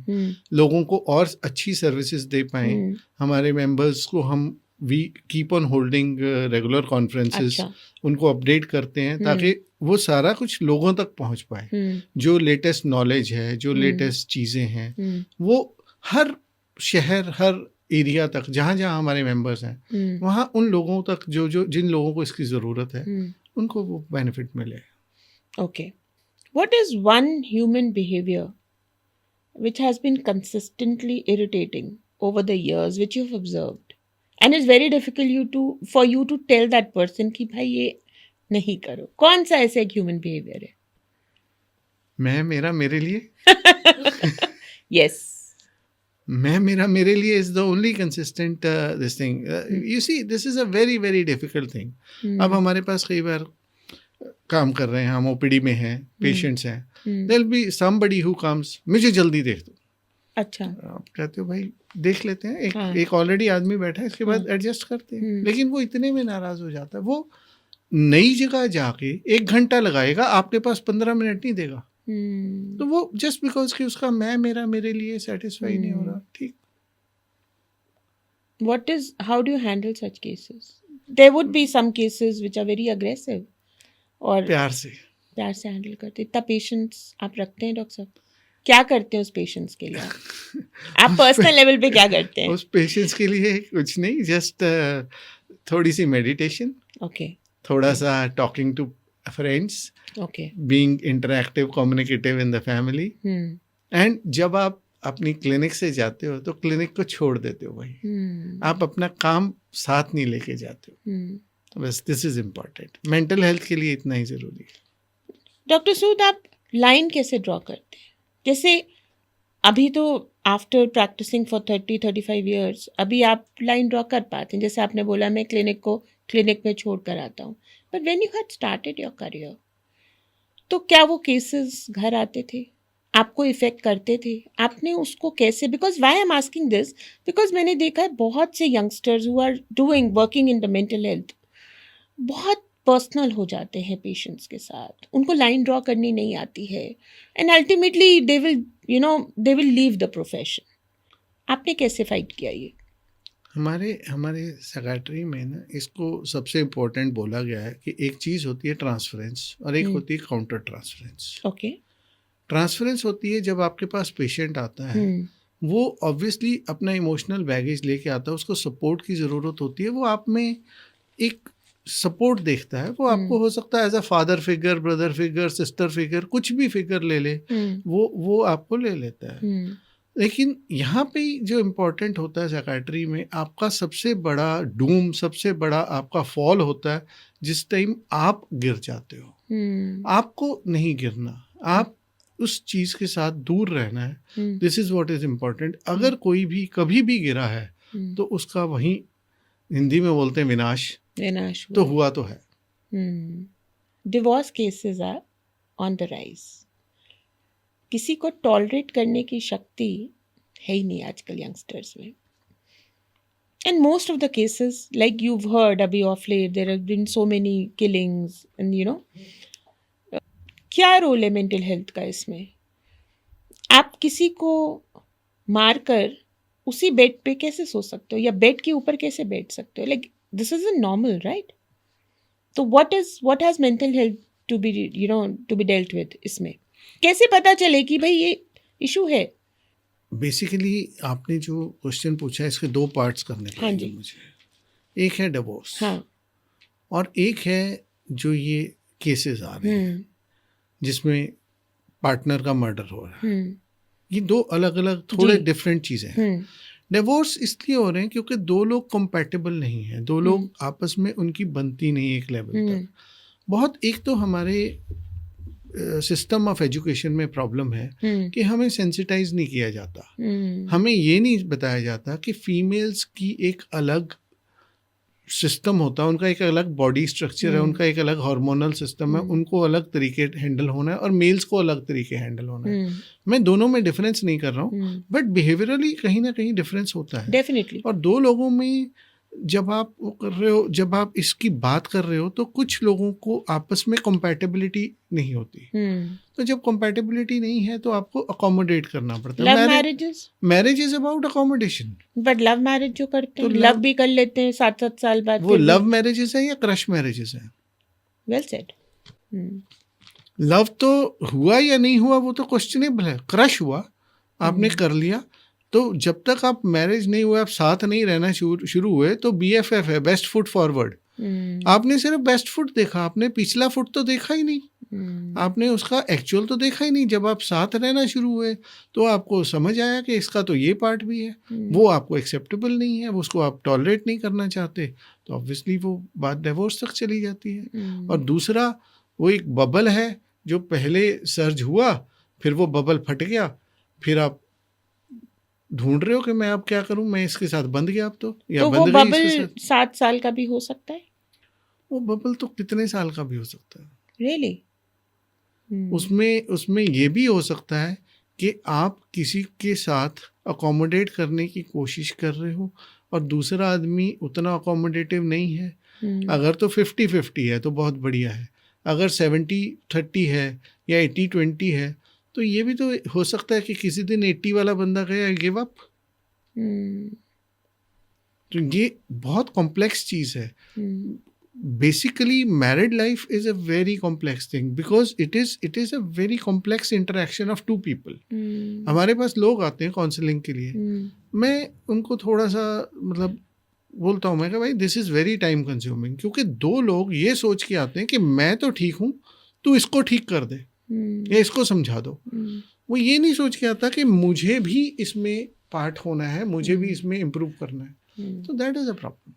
लोगों को और अच्छी सर्विसेज दे पाएँ। हमारे मेंबर्स को हम we keep on holding regular conferences, उनको अपडेट करते हैं ताकि वो सारा कुछ लोगों तक पहुंच पाए। जो लेटेस्ट नॉलेज है, जो लेटेस्ट चीज़ें हैं, वो हर शहर, हर एरिया तक, जहाँ जहाँ हमारे मेंबर्स हैं, वहाँ उन लोगों तक जिन लोगों को इसकी ज़रूरत है, उनको वो बेनिफिट मिले। Okay, what is one human behaviour which has been consistently irritating over the years, which you've observed, and it's very difficult for you to tell that person कि भाई ये नहीं करो? कौन सा ऐसा एक ह्यूमन बिहेवियर है? मैं मेरा मेरे लिए yes, मैं मेरा मेरे लिए is the only consistent this thing. You see, this is a very very difficult thing. अब हमारे पास कई बार काम कर रहे हैं, हम OPD में हैं, पेशेंट्स हैं, there'll be somebody who comes, मुझे जल्दी देख दो। अच्छा, आप कहते हो भाई देख लेते हैं, एक ऑलरेडी आदमी बैठा है, इसके बाद एडजस्ट करते हैं। लेकिन वो इतने में नाराज हो जाता है, वो नई जगह जाके 1 घंटा लगाएगा, आपके पास 15 मिनट नहीं देगा। तो वो जस्ट बिकॉज कि उसका मैं मेरा मेरे लिए सेटिस्फाई नहीं हो रहा। ठीक, how do you handle such cases? There would be some cases which are very aggressive. और प्यार से हैंडल करते। इतना पेशेंस आप रखते हैं डॉक्टर साहब? क्या करते हैं उस पेशेंट्स के लिए? आप पर्सनल लेवल पे क्या करते हैं? उस पेशेंट्स के लिए कुछ नहीं, जस्ट थोड़ी सी मेडिटेशन, ओके, थोड़ा सा talking to friends, okay, being interactive, communicative in the family. And जब आप अपनी क्लिनिक से जाते हो तो क्लिनिक को छोड़ देते हो भाई, आप अपना काम साथ नहीं लेके जाते हो। बस this is important, mental health के लिए इतना ही जरूरी है। डॉक्टर सूद, आप लाइन कैसे ड्रॉ करते हैं? जैसे अभी तो आफ्टर प्रैक्टिसिंग फॉर 30-35 ईयर्स अभी आप लाइन ड्रॉ कर पाते हैं। जैसे आपने बोला मैं क्लिनिक में छोड़ कर आता हूँ, but when you had started your career, तो क्या वो केसेस घर आते थे, आपको इफेक्ट करते थे? आपने उसको कैसे, because why I am asking this, because मैंने देखा है बहुत से youngsters who are working in the mental health बहुत पर्सनल हो जाते हैं पेशेंट्स के साथ, उनको लाइन ड्रॉ करनी नहीं आती है, and ultimately they will leave the profession. आपने कैसे फाइट किया ये? हमारे साइकियाट्री में ना इसको सबसे इम्पोर्टेंट बोला गया है कि एक चीज़ होती है ट्रांसफरेंस और एक होती है काउंटर ट्रांसफरेंस। ओके, ट्रांसफरेंस होती है जब आपके पास पेशेंट आता है, वो ऑब्वियसली अपना इमोशनल बैगेज लेके आता है, उसको सपोर्ट की ज़रूरत होती है, वो आप में एक सपोर्ट देखता है, वो आपको हो सकता है as a father figure, brother figure, sister figure, कुछ भी फिगर ले ले, वो आपको ले लेता है। लेकिन यहाँ पे जो इम्पोर्टेंट होता है साइकियाट्री में, आपका सबसे बड़ा डूम, सबसे बड़ा आपका फॉल होता है जिस टाइम आप गिर जाते हो। आपको नहीं गिरना, आप उस चीज के साथ दूर रहना है। This is what is important. अगर कोई भी कभी भी गिरा है तो उसका वही, हिंदी में बोलते हैं विनाश तो हुआ तो है। Divorce cases are on the rise. किसी को टॉलरेट करने की शक्ति है ही नहीं आजकल यंगस्टर्स में। And most of the cases, like you've heard, abhi of late, there have been so many killings, and you know, क्या रोल है मेंटल हेल्थ का इसमें? आप किसी को मारकर उसी बेड पे कैसे सो सकते हो, या बेड के ऊपर कैसे बैठ सकते हो? Like this is normal, right? तो what has mental health to be, you know, to be dealt with? इसमें कैसे पता चले कि भाई ये इशू है? बेसिकली आपने जो क्वेश्चन पूछा है इसके 2 पार्ट्स करने पड़ेंगे मुझे। एक है डिवोर्स, और एक है जो ये केसेस आ रहे हैं जिसमें पार्टनर का मर्डर हो रहा है। ये 2 अलग अलग थोड़े डिफरेंट चीजें हैं। डिवोर्स इसलिए हो रहे हैं क्योंकि 2 लोग कंपैटिबल नहीं हैं, 2 लोग आपस में उनकी बनती नहीं एक लेवल तक। बहुत एक तो हमारे सिस्टम ऑफ एजुकेशन में प्रॉब्लम है कि हमें सेंसिटाइज नहीं किया जाता। हमें ये नहीं बताया जाता कि फीमेल्स की एक अलग सिस्टम होता है, उनका एक अलग बॉडी स्ट्रक्चर है, उनका एक अलग हार्मोनल सिस्टम है, उनको अलग तरीके हैंडल होना है और मेल्स को अलग तरीके हैंडल होना है। मैं दोनों में डिफरेंस नहीं कर रहा हूँ, बट बिहेवियरली कहीं ना कहीं डिफरेंस होता है डेफिनेटली। और 2 लोगों में जब आप वो कर रहे हो, जब आप इसकी बात कर रहे हो तो कुछ लोगों को आपस में कंपैटिबिलिटी नहीं होती। तो जब कंपैटिबिलिटी नहीं है तो आपको अकोमोडेट करना पड़ता है। Marriage is about accommodation. But love marriage जो करते हैं, लव भी कर लेते हैं 7-7 साल बाद, वो लव मैरिजेस है या क्रश मैरिजेस है? Well said. लव तो हुआ या नहीं हुआ वो तो क्वेश्चनेबल है। क्रश हुआ, आपने कर लिया, तो जब तक आप मैरिज नहीं हुए, आप साथ नहीं रहना शुरू हुए, तो BFF है, बेस्ट फुट फॉरवर्ड। आपने सिर्फ बेस्ट फुट देखा, आपने पिछला फुट तो देखा ही नहीं। आपने उसका एक्चुअल तो देखा ही नहीं। जब आप साथ रहना शुरू हुए तो आपको समझ आया कि इसका तो ये पार्ट भी है, वो आपको एक्सेप्टेबल नहीं है, वो उसको आप टॉलरेट नहीं करना चाहते, तो ऑब्वियसली वो बात डिवोर्स तक चली जाती है। और दूसरा, वो एक बबल है जो पहले सर्ज हुआ, फिर वो बबल फट गया, फिर आप ढूंढ रहे हो कि मैं अब क्या करूं, मैं इसके साथ बंध गया अब तो, या तो बंध वो बबल 7 साल का भी हो सकता है। वो बबल तो कितने साल का भी हो सकता है। रियली? उसमें ये भी हो सकता है कि आप किसी के साथ अकोमोडेट करने की कोशिश कर रहे हो और दूसरा आदमी उतना अकोमोडेटिव नहीं है। अगर तो 50-50 है तो बहुत बढ़िया है, अगर 70-30 है या 80-20 है तो ये भी तो हो सकता है कि किसी दिन 80 वाला बंदा गया गिव अप। तो ये बहुत कॉम्प्लेक्स चीज है। Basically married life is a very complex thing because it is a very complex interaction of 2 people. हमारे पास लोग आते हैं काउंसलिंग के लिए, मैं उनको थोड़ा सा मतलब बोलता हूँ, मैं कि भाई this is very time consuming, क्योंकि 2 लोग ये सोच के आते हैं कि मैं तो ठीक हूँ, तू इसको ठीक कर दे या इसको समझा दो। वो ये नहीं सोच के आता कि मुझे भी इसमें पार्ट होना है, मुझे भी इसमें इम्प्रूव करना है। तो दैट इज अ प्रॉब्लम।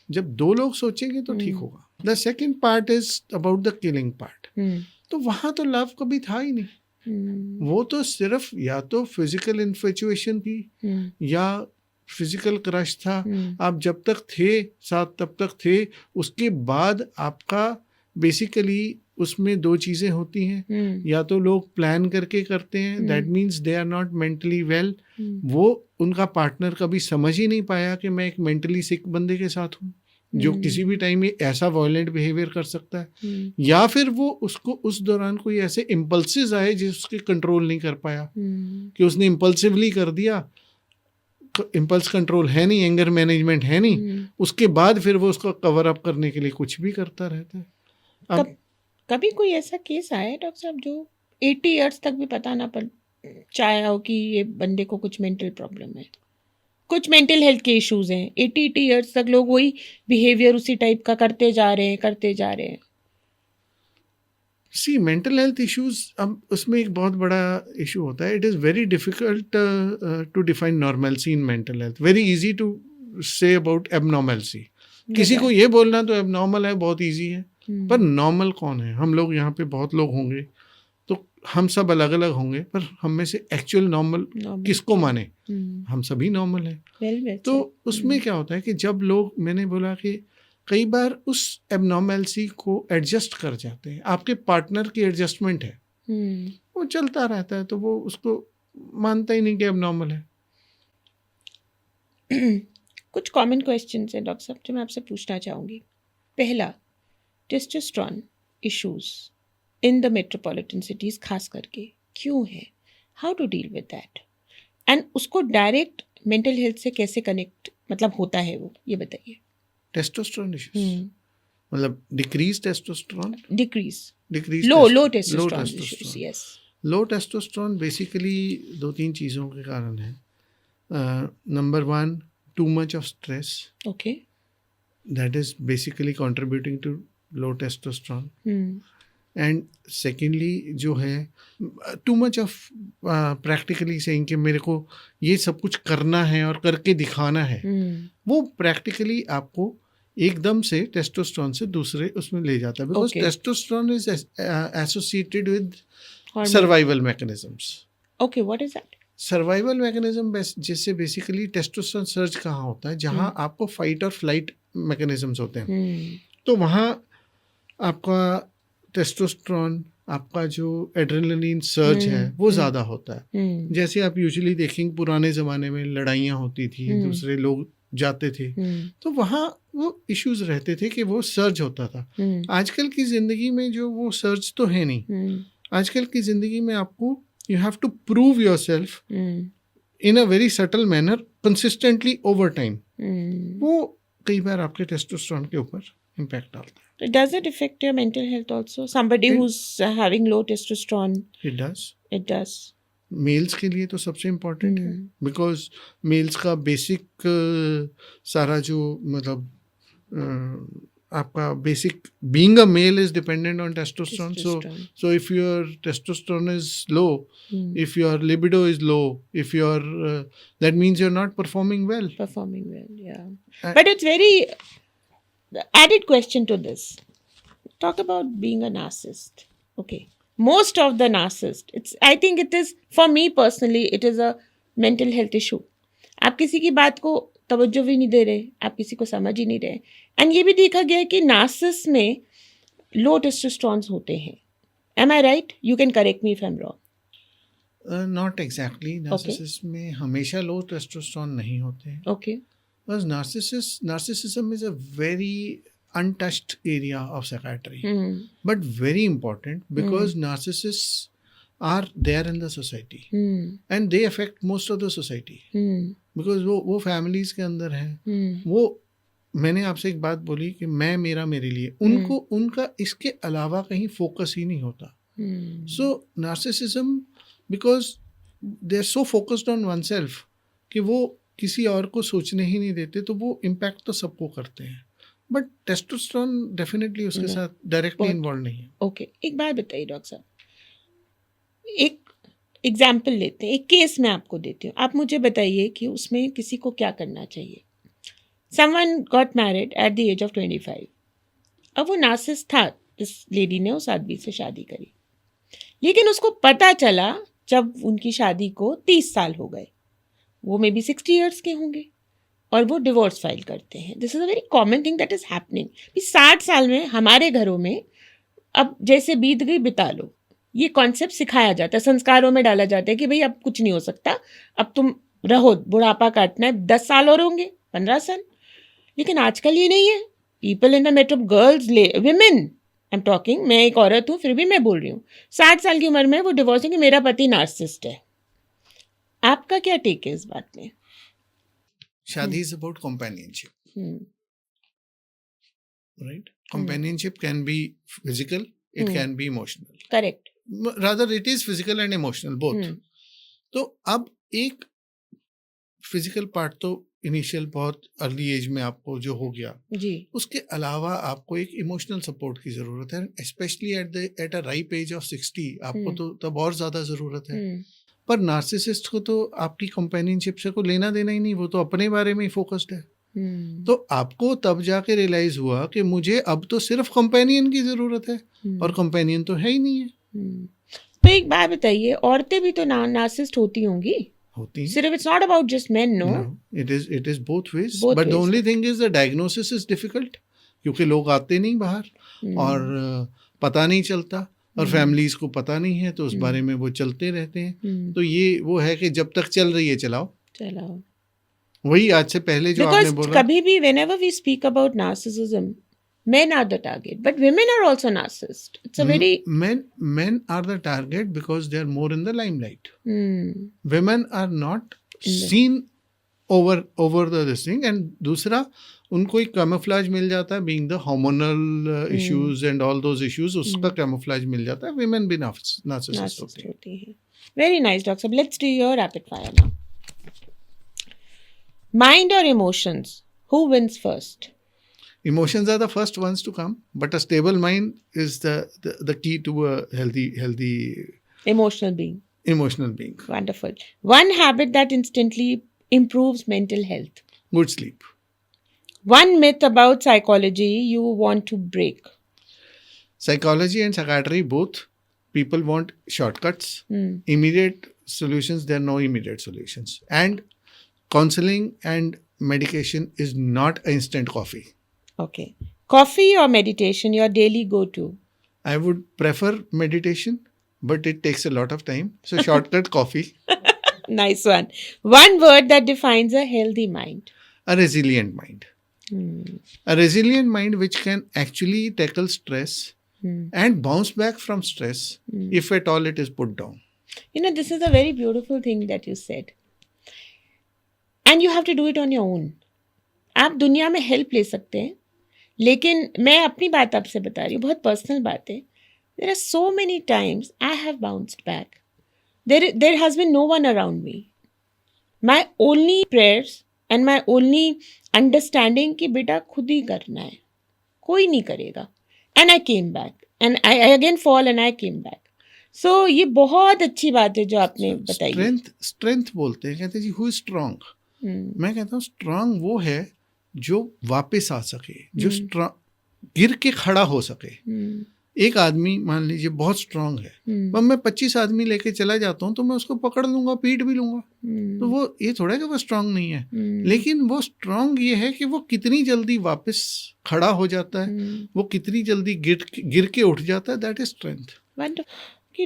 जब 2 लोग सोचेंगे तो ठीक होगा। The second part is about the killing part. तो वहां तो लव कभी था ही नहीं। वो तो सिर्फ या तो फिजिकल इन्फेचुएशन थी या फिजिकल क्रश था। आप जब तक थे साथ तब तक थे, उसके बाद आपका बेसिकली उसमें 2 चीजें होती हैं। या तो लोग प्लान करके करते हैं, that means they are not mentally well. वो उनका पार्टनर कभी समझ ही नहीं पाया कि मैं एक मेंटली सिक बंदे के साथ हूँ जो किसी भी टाइम में ऐसा वायलेंट बिहेवियर कर सकता है। या फिर वो उसको उस दौरान कोई ऐसे इम्पल्सिस आए जिसके कंट्रोल नहीं कर पाया, कि उसने इम्पल्सिवली कर दिया। इम्पल्स कंट्रोल है नहीं, एंगर मैनेजमेंट है नहीं, उसके बाद फिर वो उसको कवर अप करने के लिए कुछ भी करता रहता है। अब कभी कोई ऐसा केस आया है डॉक्टर साहब जो 80 इयर्स तक भी पता ना चाहे हो कि ये बंदे को कुछ मेंटल प्रॉब्लम है, कुछ मेंटल हेल्थ के इश्यूज हैं, 80 इयर्स तक लोग वही बिहेवियर उसी टाइप का करते जा रहे हैं? सी मेंटल हेल्थ इश्यूज, अब उसमें एक बहुत बड़ा इशू होता है। It is very difficult to define normalcy in mental health, very easy to say about abnormalcy. किसी को ये बोलना तो एबनॉर्मल है बहुत इजी है, पर नॉर्मल कौन है? हम लोग यहाँ पे बहुत लोग होंगे, तो हम सब अलग अलग होंगे, पर हम में से एक्चुअल नॉर्मल किसको माने? हम सभी नॉर्मल हैं। तो उसमें क्या होता है कि जब लोग, मैंने बोला कि कई बार उस एबनॉर्मैलिटी को एडजस्ट कर जाते हैं, आपके पार्टनर की एडजस्टमेंट है, वो चलता रहता है, तो वो उसको मानता ही नहीं कि एबनॉर्मल है। कुछ कॉमन क्वेश्चंस हैं डॉक्टर साहब जो मैं आपसे पूछना चाहूँगी। पहला, testosterone issues in the metropolitan cities खास करके क्यों है? How to deal with that? And उसको डायरेक्ट मेंटल हेल्थ से कैसे कनेक्ट मतलब होता है वो, ये बताइए। टेस्टोस्टेरोन इश्यूज मतलब decrease testosterone, decrease low testosterone issues. Yes, low testosterone basically 2-3 चीज़ों के कारण है। Number 1, too much of stress. Okay. That is basically contributing to low testosterone. And secondly जो है too much of practically saying कि मेरे को ये सब कुछ करना है और करके दिखाना है, वो practically आपको एकदम से टेस्टोस्टेरोन से दूसरे उसमें ले जाता है, because testosterone is associated with survival mechanisms. Okay, what is that? Survival mechanism जिससे बेसिकली टेस्टोस्टेरोन सर्ज कहाँ होता है, जहाँ आपको फाइट और फ्लाइट मैकेनिज्म्स होते हैं, तो वहाँ आपका टेस्टोस्टेरोन, आपका जो एड्रेनलिन सर्ज है वो ज़्यादा होता है। जैसे आप यूजुअली देखेंगे पुराने ज़माने में लड़ाइयाँ होती थी, दूसरे लोग जाते थे, तो वहाँ वो इश्यूज रहते थे कि वो सर्ज होता था। आजकल की ज़िंदगी में जो वो सर्ज तो है नहीं, आजकल की ज़िंदगी में आपको you have to prove yourself in a very subtle manner consistently over time. वो कई बार आपके टेस्टोस्टेरोन के ऊपर इम्पैक्ट डालता है। Does it affect your mental health also? Somebody who's having low testosterone. It does. It does. Males के लिए तो सबसे इम्पोर्टेंट है, बिकॉज मेल्स का बेसिक सारा जो मतलब आपका basic being a male is dependent on testosterone. So if your testosterone is low, if your libido is low, if your that means you're not performing well. Yeah. But it's very added question to this. Talk about being a narcissist. Okay. Most of the narcissist, I think it is, for me personally, it is a mental health issue. आप किसी की बात को तवज्जो भी नहीं दे रहे, आप किसी को समझ ही नहीं रहे। एंड ये भी देखा गया है कि नार्सिसिस्ट में लो टेस्टोस्टेरोन होते हैं। Am I right? You can correct me if I am wrong. Not exactly, narcissist में हमेशा लो टेस्टोस्टेरोन नहीं होते। Okay, because narcissism is a very untouched area of psychiatry, but very important because narcissists are there in the society and they affect most of the society because वो families के अंदर हैं। वो मैंने आपसे एक बात बोली कि मैं मेरा मेरे लिए, उनको उनका इसके अलावा कहीं फोकस ही नहीं होता। So narcissism, because they are so focused on oneself कि वो किसी और को सोचने ही नहीं देते, तो वो इम्पैक्ट तो सबको करते हैं, बट टेस्टोस्टेरोन डेफिनेटली उसके साथ डायरेक्टली इन्वॉल्व नहीं है। ओके, एक बात बताइए डॉक्टर साहब, एक एग्जाम्पल लेते हैं, एक केस मैं आपको देती हूँ, आप मुझे बताइए कि उसमें किसी को क्या करना चाहिए। Someone got married at the age of 25। अब वो नार्सिसिस्ट था, इस लेडी ने उस आदमी से शादी करी, लेकिन उसको पता चला जब उनकी शादी को 30 साल हो गए, वो मे बी 60 ईयर्स के होंगे, और वो डिवोर्स फाइल करते हैं। This is a very common thing that is happening. 60 साल में हमारे घरों में अब जैसे बीत गई बिता लो, ये कॉन्सेप्ट सिखाया जाता है, संस्कारों में डाला जाता है कि भाई अब कुछ नहीं हो सकता, अब तुम रहो, बुढ़ापा काटना है, 10 साल और होंगे, 15 साल। लेकिन आजकल ये नहीं है। People in the metro, girls, women, I am talking, मैं एक औरत हूँ फिर भी मैं बोल रही हूँ, 60 साल की उम्र में वो डिवोर्स है कि मेरा पति नार्सिसिस्ट है। आपका क्या टेक है इस बात में? शादी is about companionship, right? Companionship can be physical, it can be emotional. Correct. Rather it is physical and emotional both. तो अब एक फिजिकल पार्ट तो इनिशियल बहुत अर्ली एज में आपको जो हो गया जी, उसके अलावा आपको एक इमोशनल सपोर्ट की जरूरत है, especially at a ripe age of 60 आपको तो तब और ज्यादा जरूरत है। पर नार्सिसिस्ट को तो आपकी कंपेनियनशिप से को लेना देना ही नहीं, वो तो अपने बारे में ही फोकस्ड है। तो आपको तब जाके रियलाइज हुआ कि मुझे अब तो सिर्फ कंपेनियन की जरूरत है, और कंपेनियन तो है ही नहीं है। तो एक बात बताइए, औरतें भी तो नार्सिसिस्ट होती होंगी? होती हैं। सिर्फ it's not about just men, no, it is both ways, Both but the ways, only thing is the diagnosis is difficult, क्योंकि लोग आते नहीं बाहर और पता नहीं चलता, और फैमिलीज को पता नहीं है, तो उस बारे में वो चलते रहते हैं। तो ये वो है कि जब तक चल रही है चलाओ। वही आज से पहले जो आपने बोला, कभी भी whenever we speak about narcissism, men are the target, but women are also narcissists. It's a very men are the target because they are more in the limelight. Women are not seen over this thing, and दूसरा उनको एक camouflage मिल जाता है, being the hormonal issues and all those issues, उसका camouflage मिल जाता है। women भी narcissist होती है। Very nice, Doctor. Let's do your rapid fire now. Mind or emotions? Who wins first? Emotions are the first ones to come, but a stable mind is the key to a healthy emotional being. Wonderful. One habit that instantly improves mental health. Good sleep. One myth about psychology you want to break. Psychology and psychiatry, both people want shortcuts, immediate solutions. There are no immediate solutions, and counseling and medication is not instant coffee. Okay. Coffee or meditation, your daily go-to? I would prefer meditation, but it takes a lot of time. So shortcut coffee. Nice one. One word that defines a healthy mind. A resilient mind. A resilient mind which can actually tackle stress and bounce back from stress if at all it is put down. You know, this is a very beautiful thing that you said. And you have to do it on your own. आप दुनिया में help ले सकते हैं, लेकिन मैं अपनी बात आपसे बता रही हूँ, बहुत पर्सनल बात है। There are so many times I have bounced back. There has been no one around me. My only prayers and my only understanding कि बेटा खुद ही करना है, कोई नहीं करेगा. And I came back. And I again fall and I came back. So ये बहुत अच्छी बात है जो आपने बताई. Strength बोलते हैं, कहते हैं जी who is strong. मैं कहता हूँ स्ट्रांग वो है जो वापस आ सके, जो गिर के खड़ा हो सके। एक आदमी मान लीजिए बहुत स्ट्रांग है, पर मैं 25 आदमी लेके चला जाता हूँ तो मैं उसको पकड़ लूंगा, पीट भी लूंगा, तो वो ये थोड़ा है कि वो स्ट्रांग नहीं है। लेकिन वो स्ट्रांग ये है कि वो कितनी जल्दी वापस खड़ा हो जाता है, वो कितनी जल्दी गिर के उठ जाता है। That is strength.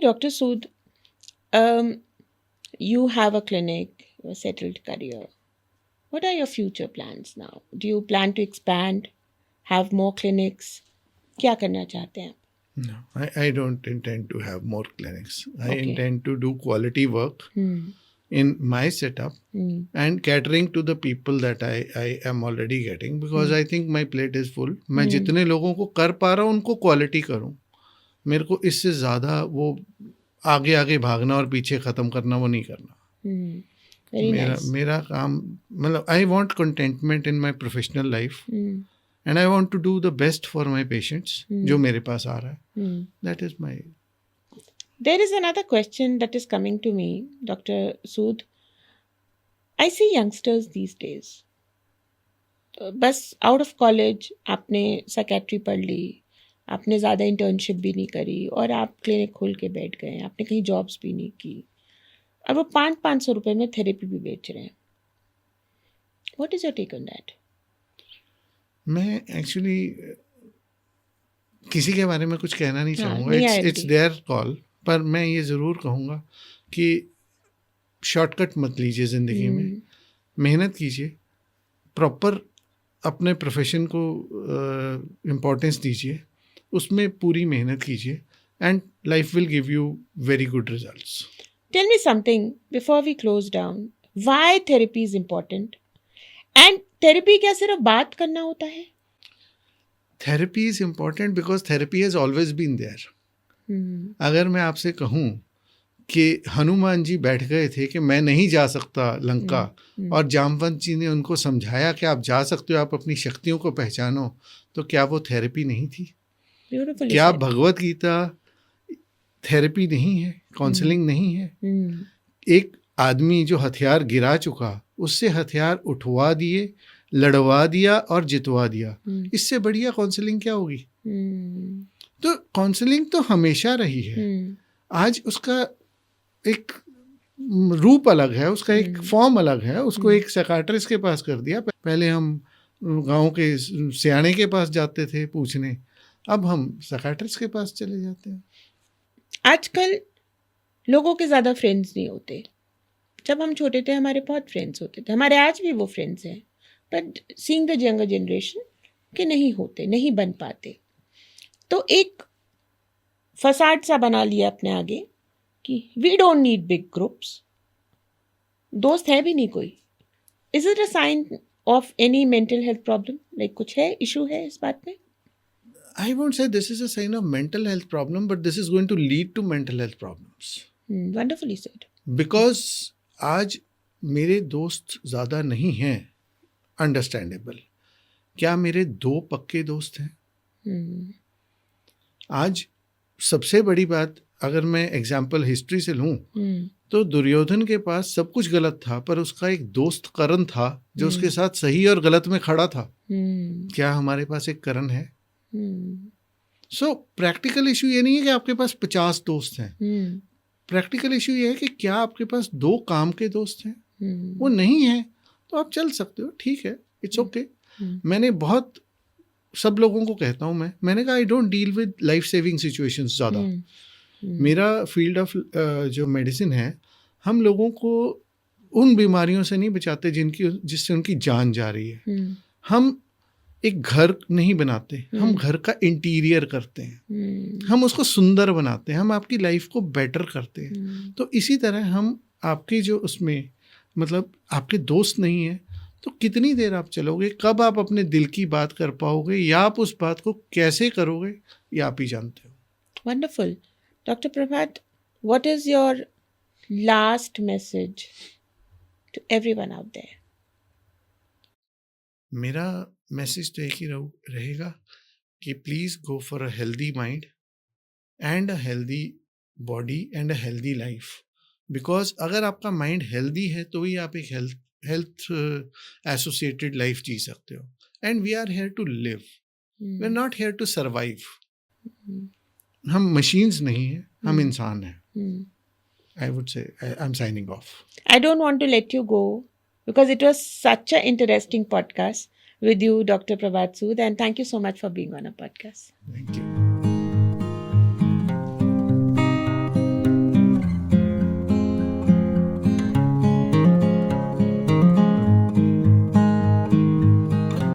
Doctor Sood, you have a clinic, a settled career. What are your future plans now? Do you plan to expand, have more clinics? क्या करना चाहते हैं आप? No, I don't intend to have more clinics. I intend to do quality work in my setup and catering to the people that I am already getting, because I think my plate is full. मैं जितने लोगों को कर पा रहा हूँ उनको quality करूँ। मेरे को इससे ज़्यादा वो आगे भागना और पीछे ख़त्म करना वो नहीं करना। मेरा काम मतलब I want contentment in my professional life and I want to do the best for my patients जो मेरे पास आ रहा है। That is my. There is another question that is coming to me, doctor Sood. I see youngsters these days, बस out of college आपने psychiatry पढ़ ली, आपने ज़्यादा इंटर्नशिप भी नहीं करी और आप क्लिनिक खोल के बैठ गए, आपने कहीं जॉब्स भी नहीं की, और वो 500 रुपए में थेरेपी भी बेच रहे हैं। What is your take on that? मैं एक्चुअली किसी के बारे में कुछ कहना नहीं चाहूँगा, इट्स देयर कॉल, पर मैं ये ज़रूर कहूँगा कि शॉर्टकट मत लीजिए ज़िंदगी में, मेहनत कीजिए, प्रॉपर अपने प्रोफेशन को इम्पोर्टेंस दीजिए, उसमें पूरी मेहनत कीजिए, and life will give you very good results. Tell me something before we close down. Why therapy is important? And therapy क्या सिर्फ बात करना होता है? Therapy is important because therapy has always been there. अगर मैं आपसे कहूँ कि हनुमान जी बैठ गए थे कि मैं नहीं जा सकता लंका, और जामवंत जी ने उनको समझाया कि आप जा सकते हो, आप अपनी शक्तियों को पहचानो, तो क्या वो थेरेपी नहीं थी? क्या भगवत गीता थेरेपी नहीं है? काउंसलिंग नहीं है? एक आदमी जो हथियार गिरा चुका, उससे हथियार उठवा दिए, लड़वा दिया और जितवा दिया, इससे बढ़िया काउंसलिंग क्या होगी? तो काउंसलिंग तो हमेशा रही है, आज उसका एक रूप अलग है, उसका एक फॉर्म अलग है, उसको एक साइकियाट्रिस्ट के पास कर दिया। पहले हम गांव के सियाने के पास जाते थे पूछने, अब हम साइकियाट्रिस्ट के पास चले जाते हैं। आजकल लोगों के ज़्यादा फ्रेंड्स नहीं होते। जब हम छोटे थे हमारे बहुत फ्रेंड्स होते थे, हमारे आज भी वो फ्रेंड्स हैं, but seeing the younger generation के नहीं होते, नहीं बन पाते। तो एक फसाड सा बना लिया अपने आगे कि we don't need big groups, दोस्त है भी नहीं कोई। Is it a sign of any mental health problem? Like कुछ है, इशू है इस बात में? I won't say this is a sign of mental health problem, but this is going to lead to mental health problems. Wonderfully said. Because आज मेरे दोस्त ज़्यादा नहीं हैं, अंडरस्टैंडेबल। क्या मेरे 2 पक्के दोस्त हैं? आज सबसे बड़ी बात, अगर मैं एग्जाम्पल हिस्ट्री से लूँ, तो दुर्योधन के पास सब कुछ गलत था, पर उसका एक दोस्त कर्ण था जो उसके साथ सही और गलत में खड़ा था। क्या हमारे पास एक कर्ण है? सो प्रैक्टिकल इशू ये नहीं है कि आपके पास 50 दोस्त हैं, प्रैक्टिकल इशू ये है कि क्या आपके पास 2 काम के दोस्त हैं? वो नहीं है तो आप चल सकते हो, ठीक है, इट्स ओके। मैंने बहुत सब लोगों को कहता हूँ, मैंने कहा I don't deal with life saving situations ज़्यादा। मेरा फील्ड ऑफ जो मेडिसिन है, हम लोगों को उन बीमारियों से नहीं बचाते जिससे उनकी जान जा रही है। हम एक घर नहीं बनाते, हम घर का इंटीरियर करते हैं, हम उसको सुंदर बनाते हैं, हम आपकी लाइफ को बेटर करते हैं। तो इसी तरह हम आपके जो उसमें मतलब आपके दोस्त नहीं है तो कितनी देर आप चलोगे, कब आप अपने दिल की बात कर पाओगे, या आप उस बात को कैसे करोगे, ये आप ही जानते हो। Wonderful. Doctor Prabhat, what is your last message to everyone out there? मेरा मैसेज तो एक ही रहेगा कि please go for a healthy mind and a healthy body and a healthy life. Because अगर आपका माइंड हेल्दी है तो ही आप एक हेल्थ एसोसिएटेड लाइफ जी सकते हो। And we are here to live, we are not here to survive. हम मशीन्स नहीं हैं, हम इंसान हैं। I would say I'm signing off. I don't want to let you go because it was such an interesting podcast with you, Dr. Prabhat Sood, and thank you so much for being on a podcast. Thank you.